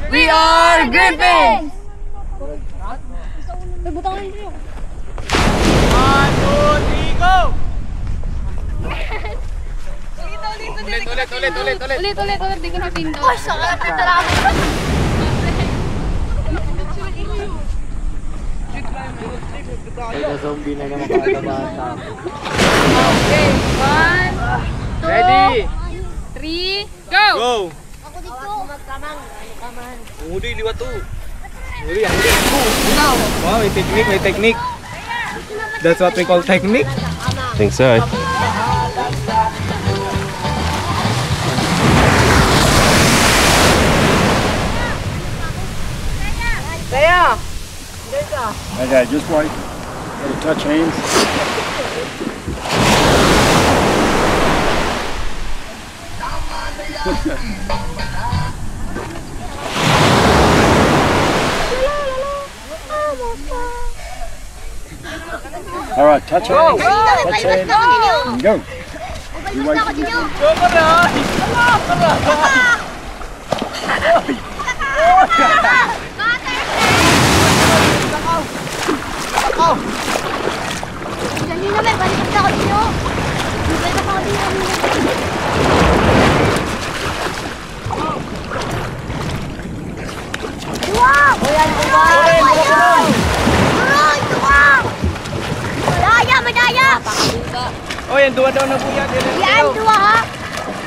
Speaker 5: We are green team! 1, 2, 3, go!
Speaker 6: Ulit, di ko na pindot.
Speaker 4: Uy, sakit na talaga.
Speaker 5: Zombie na naman kada bata.
Speaker 6: Okay, 1, 2,
Speaker 5: Ready?
Speaker 6: 3, go!
Speaker 5: Go!
Speaker 4: Ako dito. Magkamang.
Speaker 5: Udi, liwat to. Udi, andi. Wow, may technique, may technique. That's what we call technique.
Speaker 1: I think so.
Speaker 3: Okay, just wait. Gotta touch hands. All right, touch hands. Touch hands. Go. You wait for this.
Speaker 4: Dali na, may balik na ako dito. Balik ako dito. Duwag! Ulan, duwag! Ulan, duwag! Madaya, madaya!
Speaker 5: Oh, yan, duwa daw na buya.
Speaker 4: Yan, duwa ha?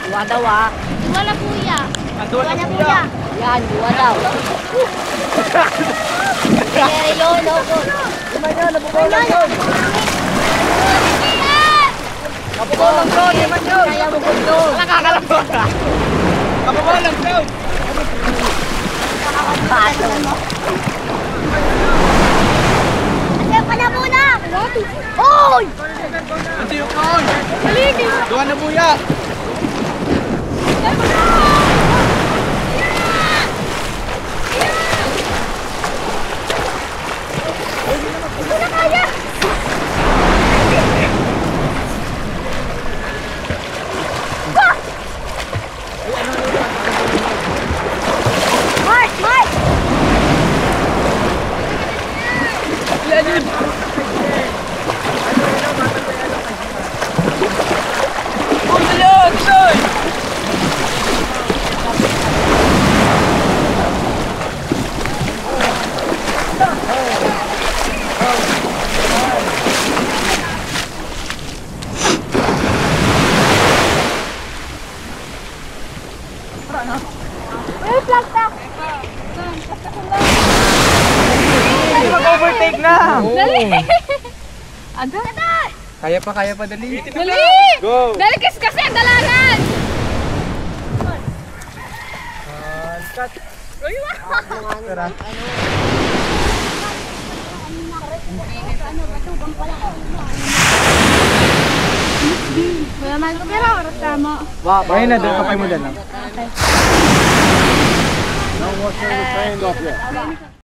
Speaker 4: Duwa daw ha? Duwa na buya.
Speaker 5: Duwa na buya.
Speaker 4: Yan, duwa daw. Kaya yun, logo.
Speaker 5: Nabukolang yun. Nabukolang yun, iman yun.
Speaker 4: Kaya mo gusto.
Speaker 5: Nakakalamot. Nabukolang yun.
Speaker 4: Pato mo. Asya pa na muna! Oy!
Speaker 5: Ito yung kaon. Duwa na buya.
Speaker 4: Hindi na kaya! Mark! Mark!
Speaker 5: Mag-overtake na.
Speaker 6: Dali! Aga?
Speaker 5: Kaya pa, dali.
Speaker 6: Dali!
Speaker 5: Go.
Speaker 6: Dali kasi ang dalagan!
Speaker 5: Cut.
Speaker 6: Uy, wow!
Speaker 5: Tara.
Speaker 6: Wala man ko pero oras tama.
Speaker 5: Ayun na, doon kapay mo dala.
Speaker 3: No, what's the train off yet?